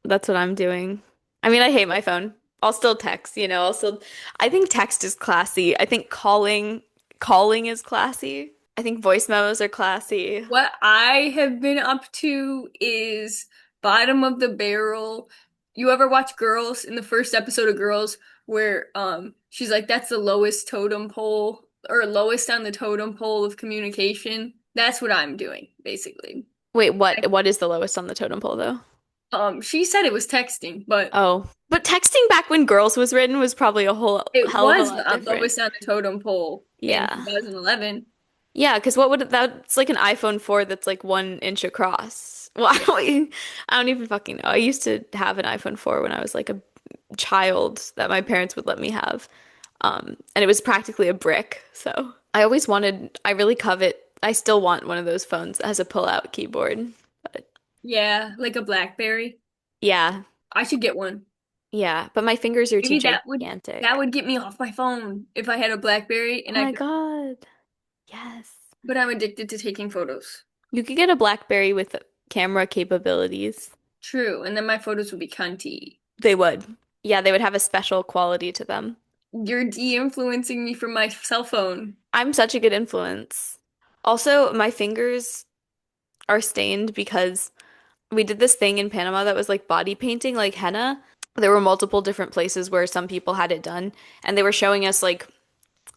That's what I'm doing. I mean, I hate my phone. I'll still text, I'll still I think text is classy. I think calling is classy. I think voice memos are classy. What I have been up to is bottom of the barrel. You ever watch Girls in the first episode of Girls where she's like that's the lowest totem pole or lowest on the totem pole of communication? That's what I'm doing, basically. Wait, what is the lowest on the totem pole though? She said it was texting, but Oh, but texting back when Girls was written was probably a whole it hell of a was lot the different. lowest on the totem pole in Yeah. 2011. Yeah, because what would that's like an iPhone 4 that's like 1 inch across. Well, Yeah. I don't even fucking know. I used to have an iPhone 4 when I was like a child that my parents would let me have. And it was practically a brick. So I really covet, I still want one of those phones that has a pull-out keyboard. But Yeah, like a BlackBerry. yeah, I should get one. yeah. But my fingers are too Maybe that gigantic. would get me off my phone if I had a BlackBerry Oh and I my could, God. Yes. but I'm addicted to taking photos. You could get a BlackBerry with camera capabilities. True, and then my photos would be cunty. They would. Yeah, they would have a special quality to them. You're de-influencing me from my cell phone. I'm such a good influence. Also, my fingers are stained because we did this thing in Panama that was like body painting, like henna. There were multiple different places where some people had it done, and they were showing us like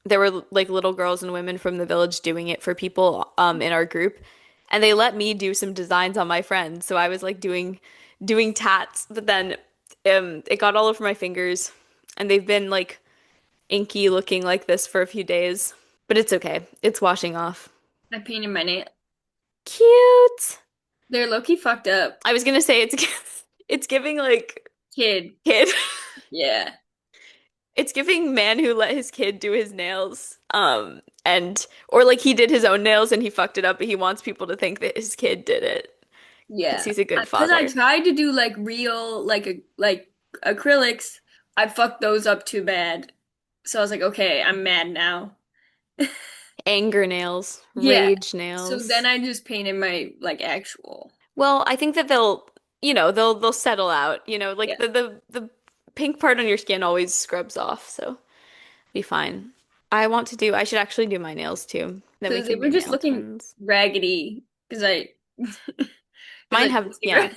there were like little girls and women from the village doing it for people in our group, and they let me do some designs on my friends. So I was like doing tats, but then it got all over my fingers, and they've been like inky looking like this for a few days, but it's okay. It's washing off. I painted my nail. Cute. They're low-key fucked up. I was gonna say it's it's giving like Kid. kid. Yeah. It's giving man who let his kid do his nails. And or like he did his own nails and he fucked it up, but he wants people to think that his kid did it because Yeah. he's a good Because I father. tried to do like real, like acrylics. I fucked those up too bad. So I was like, okay, I'm mad now. Anger nails, Yeah. rage So then nails. I just painted my like actual. Well, I think that they'll settle out. Like Yeah. the pink part on your skin always scrubs off, so be fine. I should actually do my nails too. Then we Because they can were be just nail looking twins. raggedy. Because I, because Mine I have, tasted yeah. right.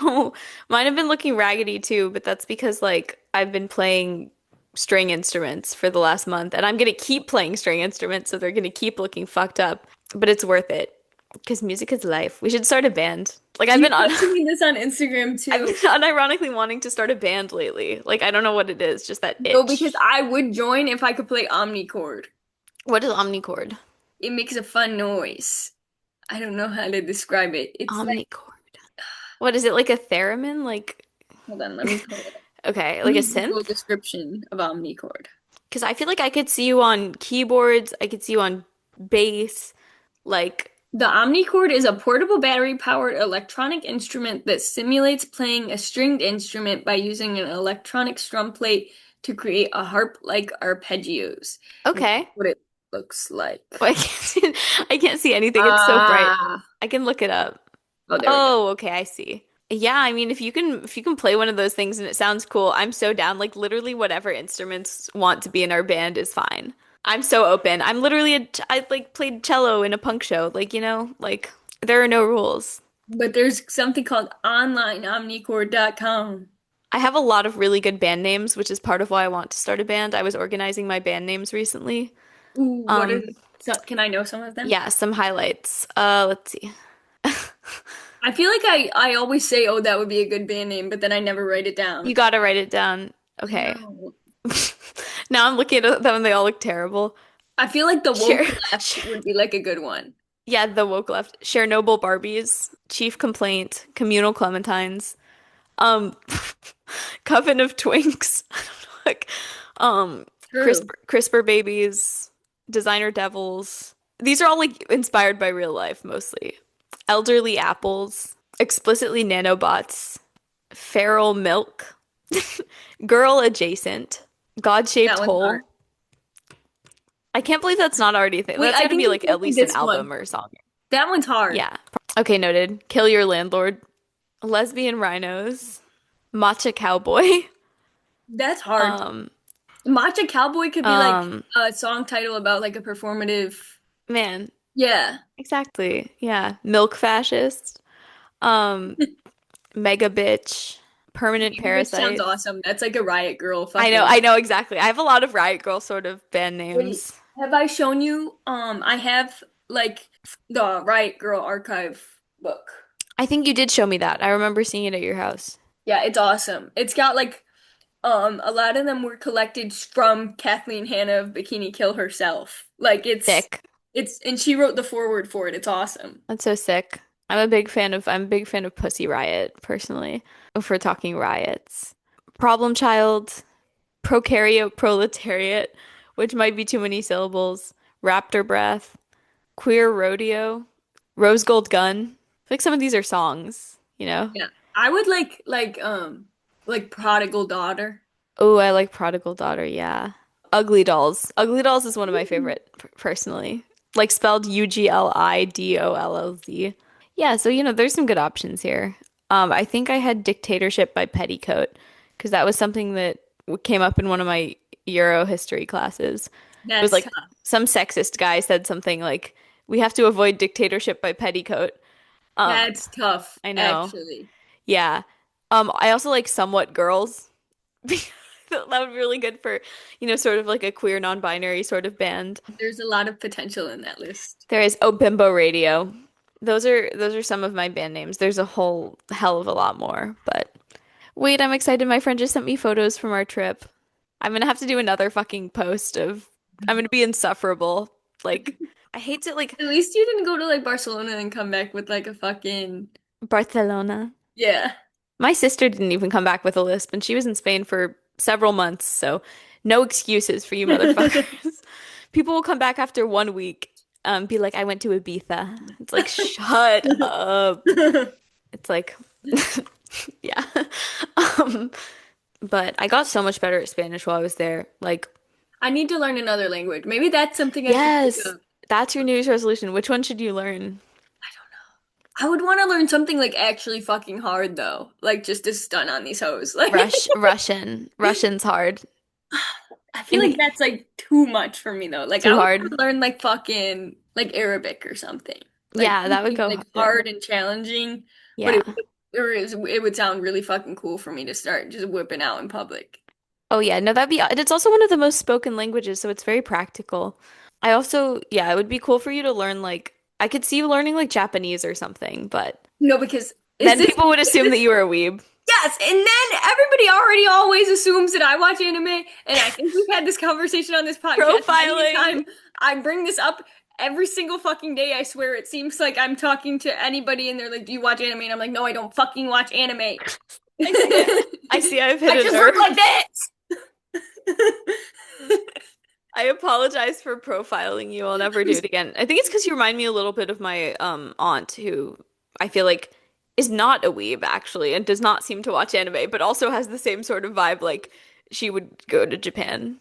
No, mine have been looking raggedy too, but that's because like I've been playing string instruments for the last month and I'm gonna keep playing string instruments, so they're gonna keep looking fucked up. But it's worth it because music is life. We should start a band. Like You posted me this on Instagram I've been too. unironically wanting to start a band lately. Like I don't know what it is, just that No, because itch. I would join if I could play omnichord. What is omnichord? It makes a fun noise. I don't know how to describe it. It's like, Omnichord. What is it like a theremin? Like hold on, let me pull it up. okay, Let like a me Google synth? description of omnichord. Because I feel like I could see you on keyboards, I could see you on bass, like The omnichord is a portable battery-powered electronic instrument that simulates playing a stringed instrument by using an electronic strum plate to create a harp-like arpeggios. And that's okay. what it looks like. Well, I can't see anything. It's so bright. Ah, I can look it up. oh, there we go. Oh, okay, I see. Yeah, I mean if you can play one of those things and it sounds cool, I'm so down. Like literally whatever instruments want to be in our band is fine. I'm so open. I like played cello in a punk show. Like, like there are no rules. But there's something called onlineomnichord.com. I have a lot of really good band names, which is part of why I want to start a band. I was organizing my band names recently. Ooh, what are Um, so can I know some of them? yeah, some highlights. Let's see. I feel like I always say, "Oh, that would be a good band name," but then I never write it You down. gotta write it down. I Okay. know. Now I'm looking at them and they all look terrible. I feel like the Cheer. woke left would be like a good one. Yeah, the woke left. Chernobyl Barbies, Chief Complaint, Communal Clementines, um, Coven of Twinks, like, True. CRISPR babies, Designer Devils. These are all like inspired by real life mostly. Elderly apples, explicitly nanobots, feral milk, girl adjacent, God-shaped That one's hard. hole. I can't believe that's not already a thing. Wait, That's I got to think be you like told at me least an this one. album or a song. That one's hard. Yeah. Okay, noted. Kill your landlord. Lesbian rhinos. Matcha cowboy. That's hard. Um, Matcha Cowboy could be like um, a song title about like a performative. man, Yeah. exactly. Yeah. Milk fascist. Um, mega bitch. Permanent Which sounds parasites. awesome. That's like a Riot Girl fucking. I know exactly. I have a lot of Riot Girl sort of band Wait, names. have I shown you? I have like the Riot Girl archive book. I think you did show me that. I remember seeing it at your house. Yeah, it's awesome. It's got like a lot of them were collected from Kathleen Hanna of Bikini Kill herself. Like Sick. it's and she wrote the foreword for it. It's awesome. That's so sick. I'm a big fan of Pussy Riot, personally, if we're talking riots. Problem Child, Prokaryote Proletariat, which might be too many syllables, Raptor Breath, Queer Rodeo, Rose Gold Gun. I feel like some of these are songs, you know? Yeah. I would like Prodigal Daughter. Oh, I like Prodigal Daughter, yeah. Ugly Dolls. Ugly Dolls is one of my Ooh. favorite, personally. Like spelled UGLIDOLLZ. Yeah, so there's some good options here. I think I had Dictatorship by Petticoat because that was something that came up in one of my Euro history classes. It was That's like tough. some sexist guy said something like, "We have to avoid dictatorship by Petticoat." Um, That's tough, I know. actually. Yeah. I also like Somewhat Girls. That would be really good for, sort of like a queer non-binary sort of band. There's a lot of potential in that list. There is Bimbo Radio. Those are some of my band names. There's a whole hell of a lot more, but wait, I'm excited. My friend just sent me photos from our trip. I'm gonna have to do another fucking post of I'm gonna be insufferable. Like I hate to like At least you didn't go to like Barcelona and come back with like a fucking Barcelona. yeah. My sister didn't even come back with a lisp, and she was in Spain for several months, so no excuses for you motherfuckers. People will come back after 1 week, be like, I went to Ibiza. It's like, shut up. It's like, yeah. Um, but I got so much better at Spanish while I was there. Like, I need to learn another language. Maybe that's something I should pick yes, up. that's your New Year's resolution. Which one should you learn? I would want to learn something like actually fucking hard though. Like just to stun on these hoes. Like Russian. Russian's hard. I feel In like that's like too much for me though. Like I Too would want hard. to learn like fucking like Arabic or something. Like Yeah, that would something go like harder. hard and challenging, but Yeah. it would sound really fucking cool for me to start just whipping out in public. Oh yeah, no, it's also one of the most spoken languages, so it's very practical. I also, yeah, it would be cool for you to learn like I could see you learning like Japanese or something, but No, because then people would is assume that this you were a weeb. yes, and then everybody already always assumes that I watch anime, and I think we've had this conversation on this podcast many a Profiling. time. I bring this up every single fucking day, I swear. It seems like I'm talking to anybody and they're like, "Do you watch anime?" And I'm like, "No, I don't fucking watch anime." I see it. I see I've hit I a just look nerve. like this. I apologize for profiling you. I'll never do it again. I think it's because you remind me a little bit of my aunt who I feel like is not a weeb actually and does not seem to watch anime, but also has the same sort of vibe like she would go to Japan.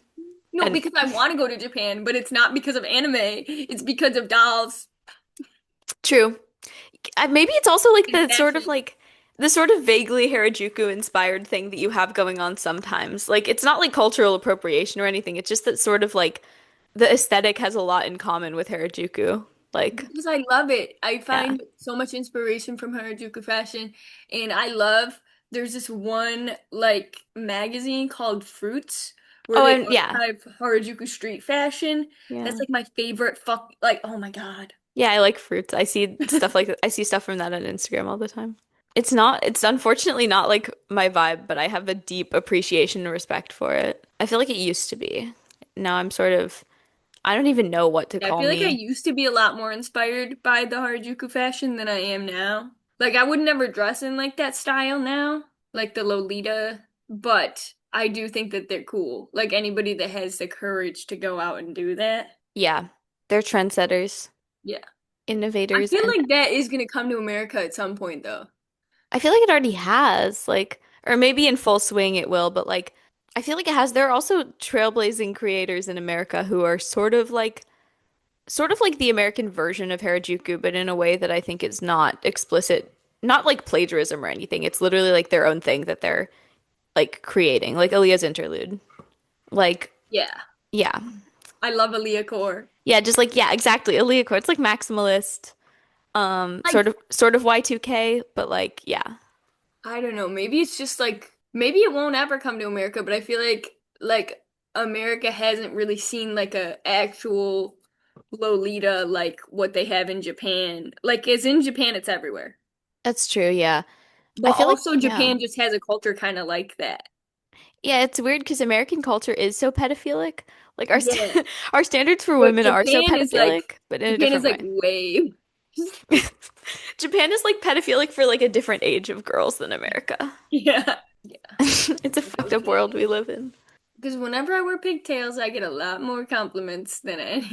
No, And because I want to go to Japan, but it's not because of anime. It's because of dolls true. Maybe it's also like and the sort of fashion. like the sort of vaguely Harajuku inspired thing that you have going on sometimes. Like it's not like cultural appropriation or anything. It's just that sort of like the aesthetic has a lot in common with Harajuku. Like, Because I love it. I yeah. find so much inspiration from Harajuku fashion, and I love there's this one like magazine called Fruits where Oh, they and yeah. archive Harajuku street fashion. That's Yeah. like my favorite like oh my God. Yeah, I like fruits. I see stuff like I see stuff from that on Instagram all the time. It's unfortunately not like my vibe, but I have a deep appreciation and respect for it. I feel like it used to be. Now I'm sort of I don't even know what to I call feel like I me. used to be a lot more inspired by the Harajuku fashion than I am now. Like I would never dress in like that style now, like the Lolita, but I do think that they're cool. Like anybody that has the courage to go out and do that. Yeah, they're trendsetters, Yeah. I innovators, feel and like that is gonna come to America at some point though. I feel like it already has, like, or maybe in full swing it will, but like, I feel like it has. There are also trailblazing creators in America who are sort of like the American version of Harajuku, but in a way that I think is not explicit, not like plagiarism or anything. It's literally like their own thing that they're like creating, like Aaliyah's interlude. Like, Yeah. yeah. I love Aaliyah Core. Yeah, just like yeah, exactly. Aaliyah Core. It's like maximalist, Like sort of Y2K, but like yeah. I don't know. Maybe it's just like maybe it won't ever come to America, but I feel like America hasn't really seen like a actual Lolita like what they have in Japan. Like it's in Japan, it's everywhere. That's true, yeah. But I feel like also yeah. Japan just has a culture kind of like that. Yeah, it's weird because American culture is so pedophilic. Like our Yeah. st our standards for But women are so pedophilic, but in a Japan is different like way. way Japan is like pedophilic for like a different age of girls than America. yeah. Yeah. It's a fucked up world we live in. Because whenever I wear pigtails, I get a lot more compliments than any.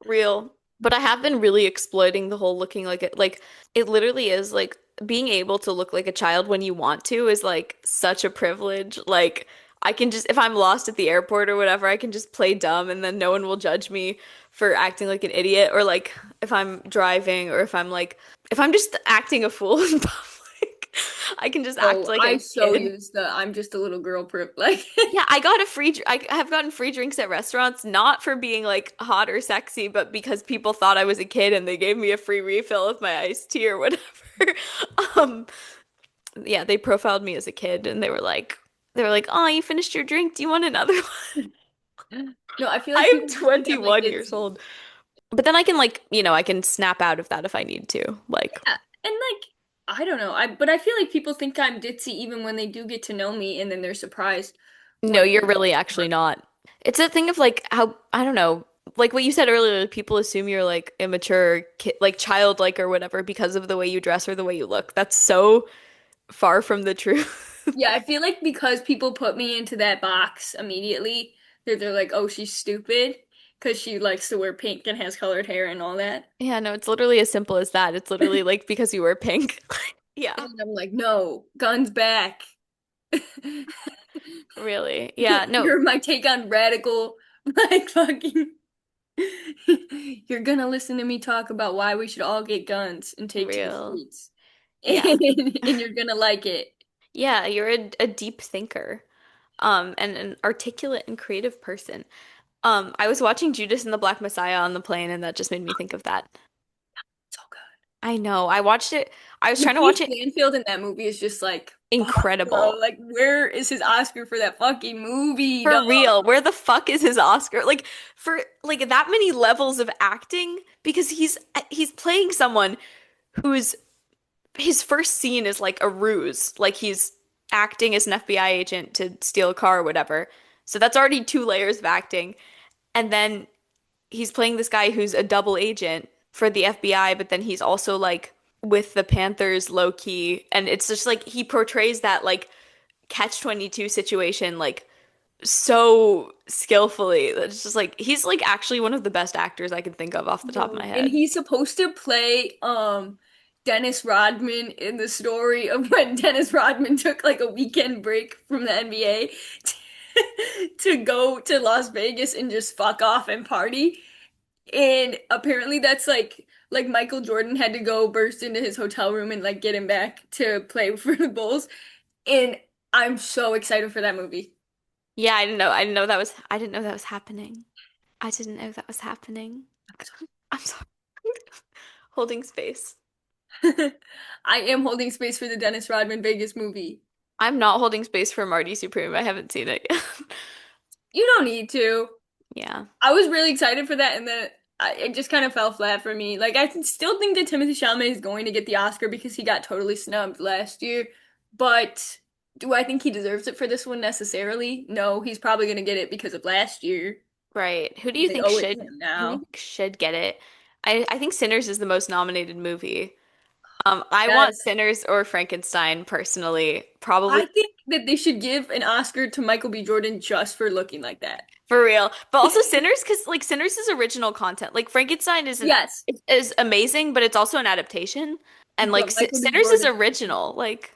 Real. But I have been really exploiting the whole looking like it. Like, it literally is like being able to look like a child when you want to is like such a privilege. Like, I can just, if I'm lost at the airport or whatever, I can just play dumb and then no one will judge me for acting like an idiot. Or like, if I'm driving or if I'm like, if I'm just acting a fool in public, I can just act Oh, like I a so kid. use the I'm just a little girl prep like Yeah, I got a I have gotten free drinks at restaurants, not for being like hot or sexy, but because people thought I was a kid and they gave me a free refill of my iced tea or whatever. Um, yeah, they profiled me as a kid and they were like, "Oh, you finished your drink. Do you want another one?" No, I feel I like am people just think I'm like 21 years ditzy. old. But then I can like, I can snap out of that if I need to. Like, Yeah, and like I don't know. But I feel like people think I'm ditzy even when they do get to know me and then they're surprised no, when you're really actually not. It's a thing of like how I don't know, like what you said earlier, people assume you're like immature, ki like childlike or whatever because of the way you dress or the way you look. That's so far from the truth. yeah, I feel like because people put me into that box immediately, they're like, "Oh, she's stupid." Because she likes to wear pink and has colored hair and all that. Yeah, no, it's literally as simple as that. It's literally like because you wear pink. Yeah, And I'm like, no, guns back. really. Yeah, no, You're my take on radical, like fucking. You're gonna listen to me talk about why we should all get guns and take to the real. streets. Yeah. And you're gonna like it. Yeah, you're a deep thinker. And an articulate and creative person. I was watching Judas and the Black Messiah on the plane, and that just made me think of that. So good. I know. I watched it. I was trying to watch Lakeith it Stanfield in that movie is just like, fuck, bro. incredible. Like, where is his Oscar for that fucking movie, For dog? real. Where the fuck is his Oscar? Like for like that many levels of acting because he's playing someone who's his first scene is like a ruse. Like he's acting as an FBI agent to steal a car or whatever. So that's already two layers of acting. And then he's playing this guy who's a double agent for the FBI, but then he's also like with the Panthers low key. And it's just like he portrays that like catch-22 situation like so skillfully. It's just like he's like actually one of the best actors I can think of off the top of my And head. he's supposed to play Dennis Rodman in the story of when Dennis Rodman took like a weekend break from the NBA to go to Las Vegas and just fuck off and party. And apparently that's like Michael Jordan had to go burst into his hotel room and like get him back to play for the Bulls. And I'm so excited for that movie. Yeah, I didn't know that was happening. I didn't know that was happening. I'm sorry. Holding space. I am holding space for the Dennis Rodman Vegas movie. I'm not holding space for Marty Supreme. I haven't seen it yet. You don't need to. Yeah. I was really excited for that, and then it just kind of fell flat for me. Like, I still think that Timothy Chalamet is going to get the Oscar because he got totally snubbed last year. But do I think he deserves it for this one necessarily? No, he's probably going to get it because of last year. Right. They owe it to him Who do you now. think should get it? I think Sinners is the most nominated movie. I want Yes. Sinners or Frankenstein personally, probably I think that they should give an Oscar to Michael B. Jordan just for looking like that. for real. But also Sinners, because like Sinners is original content. Like Frankenstein Yes, is amazing, but it's also an adaptation. And like but Michael B. Sinners is Jordan. original. Like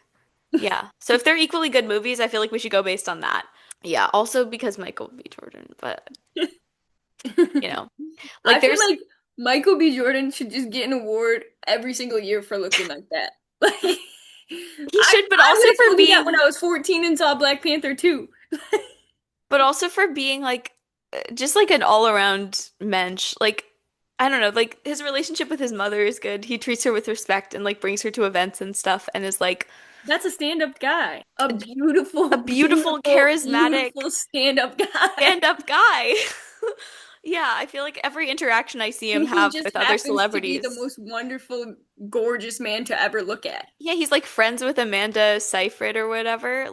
yeah. So if they're equally good movies, I feel like we should go based on that. Yeah. Also because Michael B. Jordan, but you know, like I feel there's like Michael B. Jordan should just get an award every single year for looking like that. Like, he should, but I also would have for told you that when being I was 14 and saw Black Panther too. like just like an all-around mensch. Like I don't know, like his relationship with his mother is good. He treats her with respect and like brings her to events and stuff and is like That's a stand-up guy. A a, beautiful, a beautiful, beautiful, charismatic beautiful stand-up guy. stand-up guy. Yeah, I feel like every interaction I see him And he have just with other happens to be the celebrities. most wonderful, gorgeous man to ever look at. Yeah, he's like friends with Amanda Seyfried or whatever.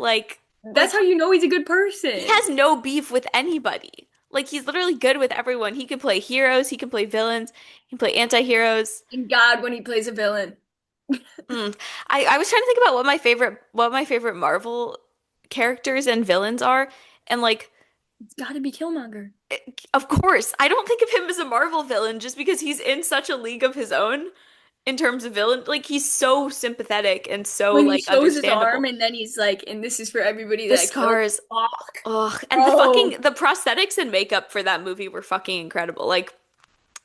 That's how you know he's a good He person. has no beef with anybody. Like he's literally good with everyone. He can play heroes, he can play villains, he can play anti-heroes. And God, when he plays a villain, Mm. I was trying to think about what my favorite Marvel characters and villains are, and like it's got to be Killmonger. of course, I don't think of him as a Marvel villain just because he's in such a league of his own in terms of villain. Like he's so sympathetic and so When he like shows his arm understandable. and then he's like, and this is for everybody The that I killed. scars, Fuck. ugh, and Bro. the prosthetics and makeup for that movie were fucking incredible. Like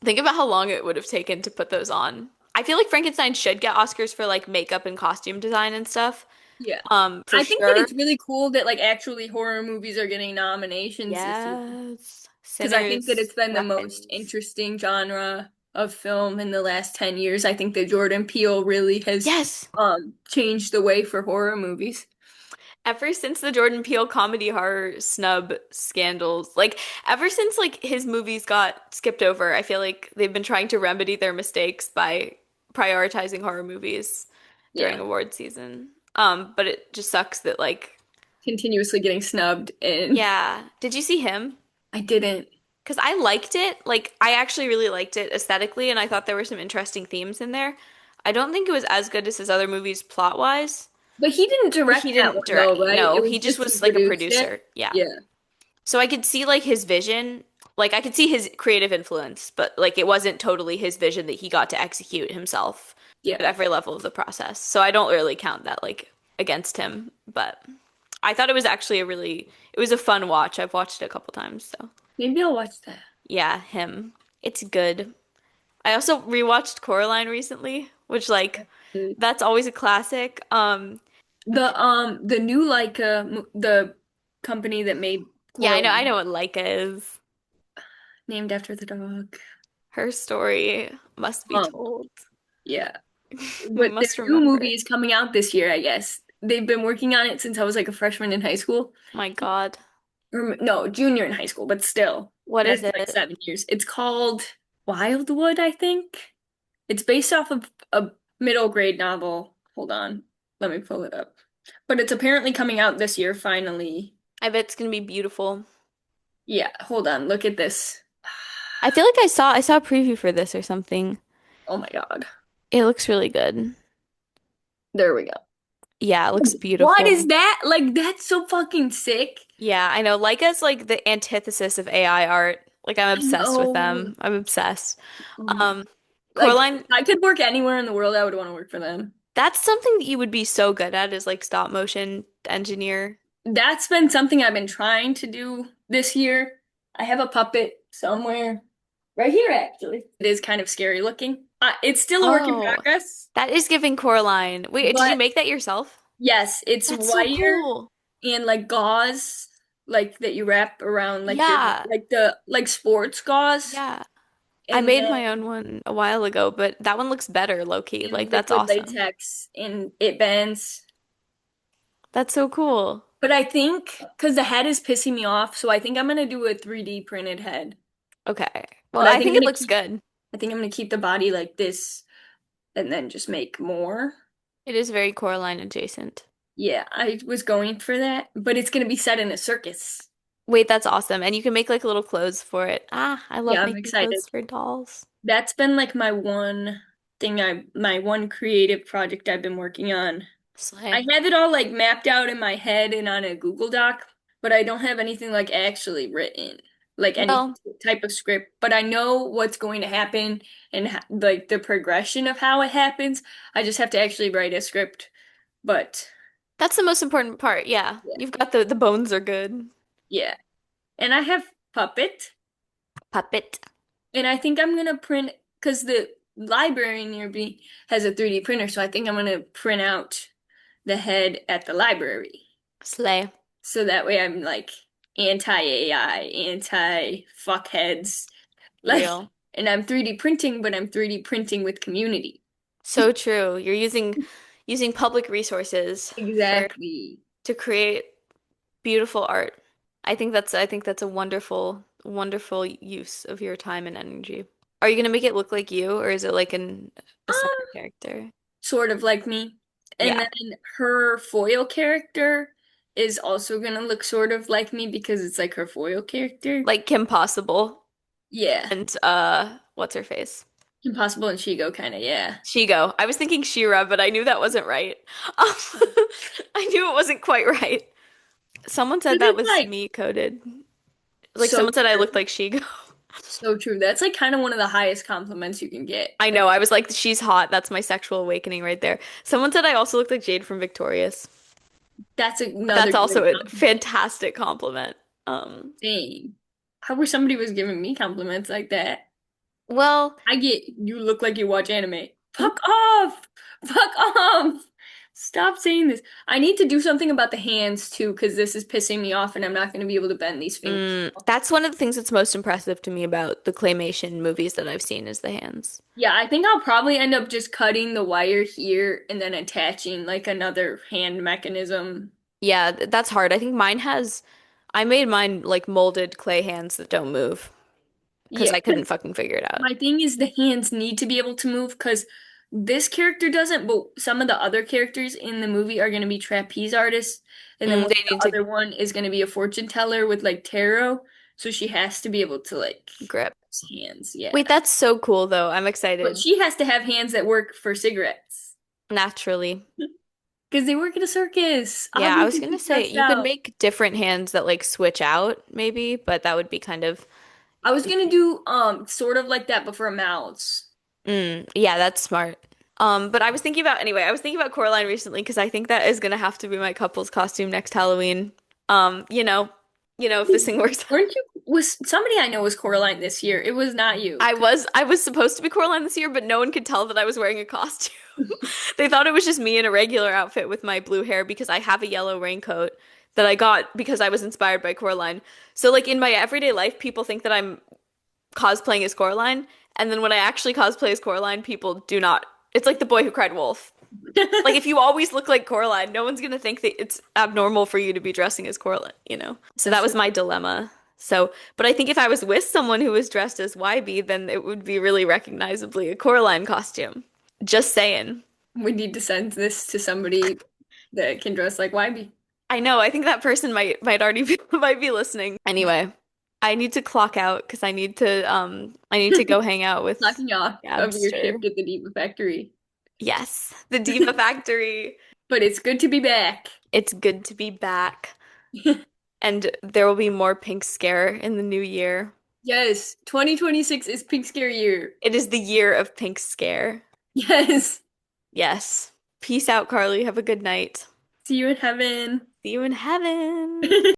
think about how long it would have taken to put those on. I feel like Frankenstein should get Oscars for like makeup and costume design and stuff. Yeah. For I think that sure. it's really cool that like actually horror movies are getting nominations this year. Yes. Because I think that Sinners, it's been the most weapons. interesting genre of film in the last 10 years. I think that Jordan Peele really has Yes. changed the way for horror movies. Ever since the Jordan Peele comedy horror snub scandals, like ever since like his movies got skipped over, I feel like they've been trying to remedy their mistakes by prioritizing horror movies during Yeah. award season. But it just sucks that like, Continuously getting snubbed and yeah. Did you see him? I didn't. Because I liked it. Like, I actually really liked it aesthetically, and I thought there were some interesting themes in there. I don't think it was as good as his other movies plot-wise, But he didn't but direct he that didn't one direct. though, right? No, It he was just just he was like a produced it. producer. Yeah. Yeah. So I could see like his vision, like I could see his creative influence, but like it wasn't totally his vision that he got to execute himself Yeah. at every level of the process. So I don't really count that like against him, but I thought it was actually it was a fun watch. I've watched it a couple times, so Maybe I'll watch that. yeah, him. It's good. I also rewatched Coraline recently, which like that's always a classic. The new the company that made Yeah, I Coraline know what Laika is. named after the dog. Her story must be Um, told. yeah. We But their must new remember. movie is coming out this year, I guess. They've been working on it since I was like a freshman in high school. My God. Or no, junior in high school, but still. What is That's like it? 7 years. It's called Wildwood, I think. It's based off of a middle grade novel. Hold on. Let me pull it up. But it's apparently coming out this year, finally. I bet it's gonna be beautiful. Yeah, hold on. Look at this. I feel like I saw a preview for this or something. Oh my God. It looks really good. There we go. Yeah, it looks What is beautiful. that? Like, that's so fucking sick. Yeah, I know. Laika's like the antithesis of AI art. Like I'm I obsessed with know. them. I'm obsessed. Mm. Um, Like, Coraline, if I could work anywhere in the world, I would want to work for them. that's something that you would be so good at is like stop motion engineer. That's been something I've been trying to do this year. I have a puppet somewhere right here, actually. It is kind of scary looking. It's still a work in Oh, progress, that is giving Coraline. Wait, did you but make that yourself? yes, it's That's so wire cool. and like gauze, like that you wrap around like your Yeah, like the like sports gauze, yeah. I and made then my own one a while ago, but that one looks better, low key. in Like that's liquid awesome. latex, and it bends. That's so cool. But I think because the head is pissing me off, so I think I'm gonna do a 3D printed head. Okay. Well, But I I think think I'm it gonna looks keep good. I think I'm gonna keep the body like this and then just make more. It is very Coraline adjacent. Yeah, I was going for that, but it's gonna be set in a circus. Wait, that's awesome. And you can make like little clothes for it. Ah, I Yeah, love I'm making excited. clothes for dolls. That's been like my one creative project I've been working on. I Slay. have it all like mapped out in my head and on a Google Doc, but I don't have anything like actually written, like any Well, type of script. But I know what's going to happen and like the progression of how it happens. I just have to actually write a script. But that's the most important part. Yeah. yeah, You've got the bones are good. yeah. And I have Puppet, Puppet. and I think I'm gonna print because the library near me has a 3D printer, so I think I'm gonna print out the head at the library. Slay. So that way I'm like anti-AI, anti-fuckheads. Like, Real. and I'm 3D printing, but I'm 3D printing with community. So true. You're using public resources for Exactly. to create beautiful art. I think that's a wonderful use of your time and energy. Are you gonna make it look like you, or is it like a Um, separate character? sort of like me. And Yeah, then her foil character is also gonna look sort of like me because it's like her foil character. like Kim Possible Yeah. and what's her face? Impossible and Shigo kind of, yeah. Shigo. I was thinking Shira, but I knew that wasn't right. Um, I knew it wasn't quite right. Someone said But that it's was like me coded. Like so someone said I looked true. like Shigo. So true. That's like kind of one of the highest compliments you can get. I know. I was like, she's hot. That's my sexual awakening right there. Someone said I also looked like Jade from Victorious. That's But another that's also great a compliment. fantastic compliment. Um, Dang. I wish somebody was giving me compliments like that. well, I get you look like you watch anime. Fuck off! Fuck off! Stop saying this. I need to do something about the hands too, because this is pissing me off and I'm not going to be able to bend these fingers. that's one of the things that's most impressive to me about the claymation movies that I've seen is the hands. Yeah, I think I'll probably end up just cutting the wire here and then attaching like another hand mechanism. Yeah, that's hard. I think I made mine like molded clay hands that don't move because Yeah, I couldn't fucking figure it out. my thing is the hands need to be able to move because this character doesn't, but some of the other characters in the movie are going to be trapeze artists, and then They the need to other one is going to be a fortune teller with like tarot, so she has to be able to like grip. hands, yeah. Wait, that's so cool though. I'm But excited. she has to have hands that work for cigarettes Naturally. because they work at a circus. Yeah, I I'll was be gonna too say stressed you could out. make different hands that like switch out maybe, but that would be kind of I was gonna do sort of like that, but for a mouse. yeah, that's smart. But I was thinking about Coraline recently because I think that is gonna have to be my couple's costume next Halloween. Um, you know, if this thing works out. Weren't you was somebody I know was Coraline this year? It was not you. I was supposed to be Coraline this year, but no one could tell that I was wearing a costume. They thought it was just me in a regular outfit with my blue hair because I have a yellow raincoat that I got because I was inspired by Coraline. So like in my everyday life, people think that I'm cosplaying as Coraline, and then when I actually cosplay as Coraline, people do not. It's like the boy who cried wolf. Like if you always look like Coraline, no one's gonna think that it's abnormal for you to be dressing as Coraline? So that That's was my dilemma. So, but I think if I was with someone who was dressed as YB, then it would be really recognizably a Coraline costume. Just saying. we need to send this to somebody that can dress like Wybie. I know, I think that person might already be might be listening. Anyway, I need to clock out because I need to go hang out with Knocking off of your Gabster. shift at the Diva Factory. Yes, the Diva Factory. But it's good to be back. It's good to be back. And there will be more Pink Scare in the new year. Yes, 2026 is Pink Scare year. It is the year of Pink Scare. Yes. Yes. Peace out, Carly. Have a good night. See you in heaven. See you in heaven.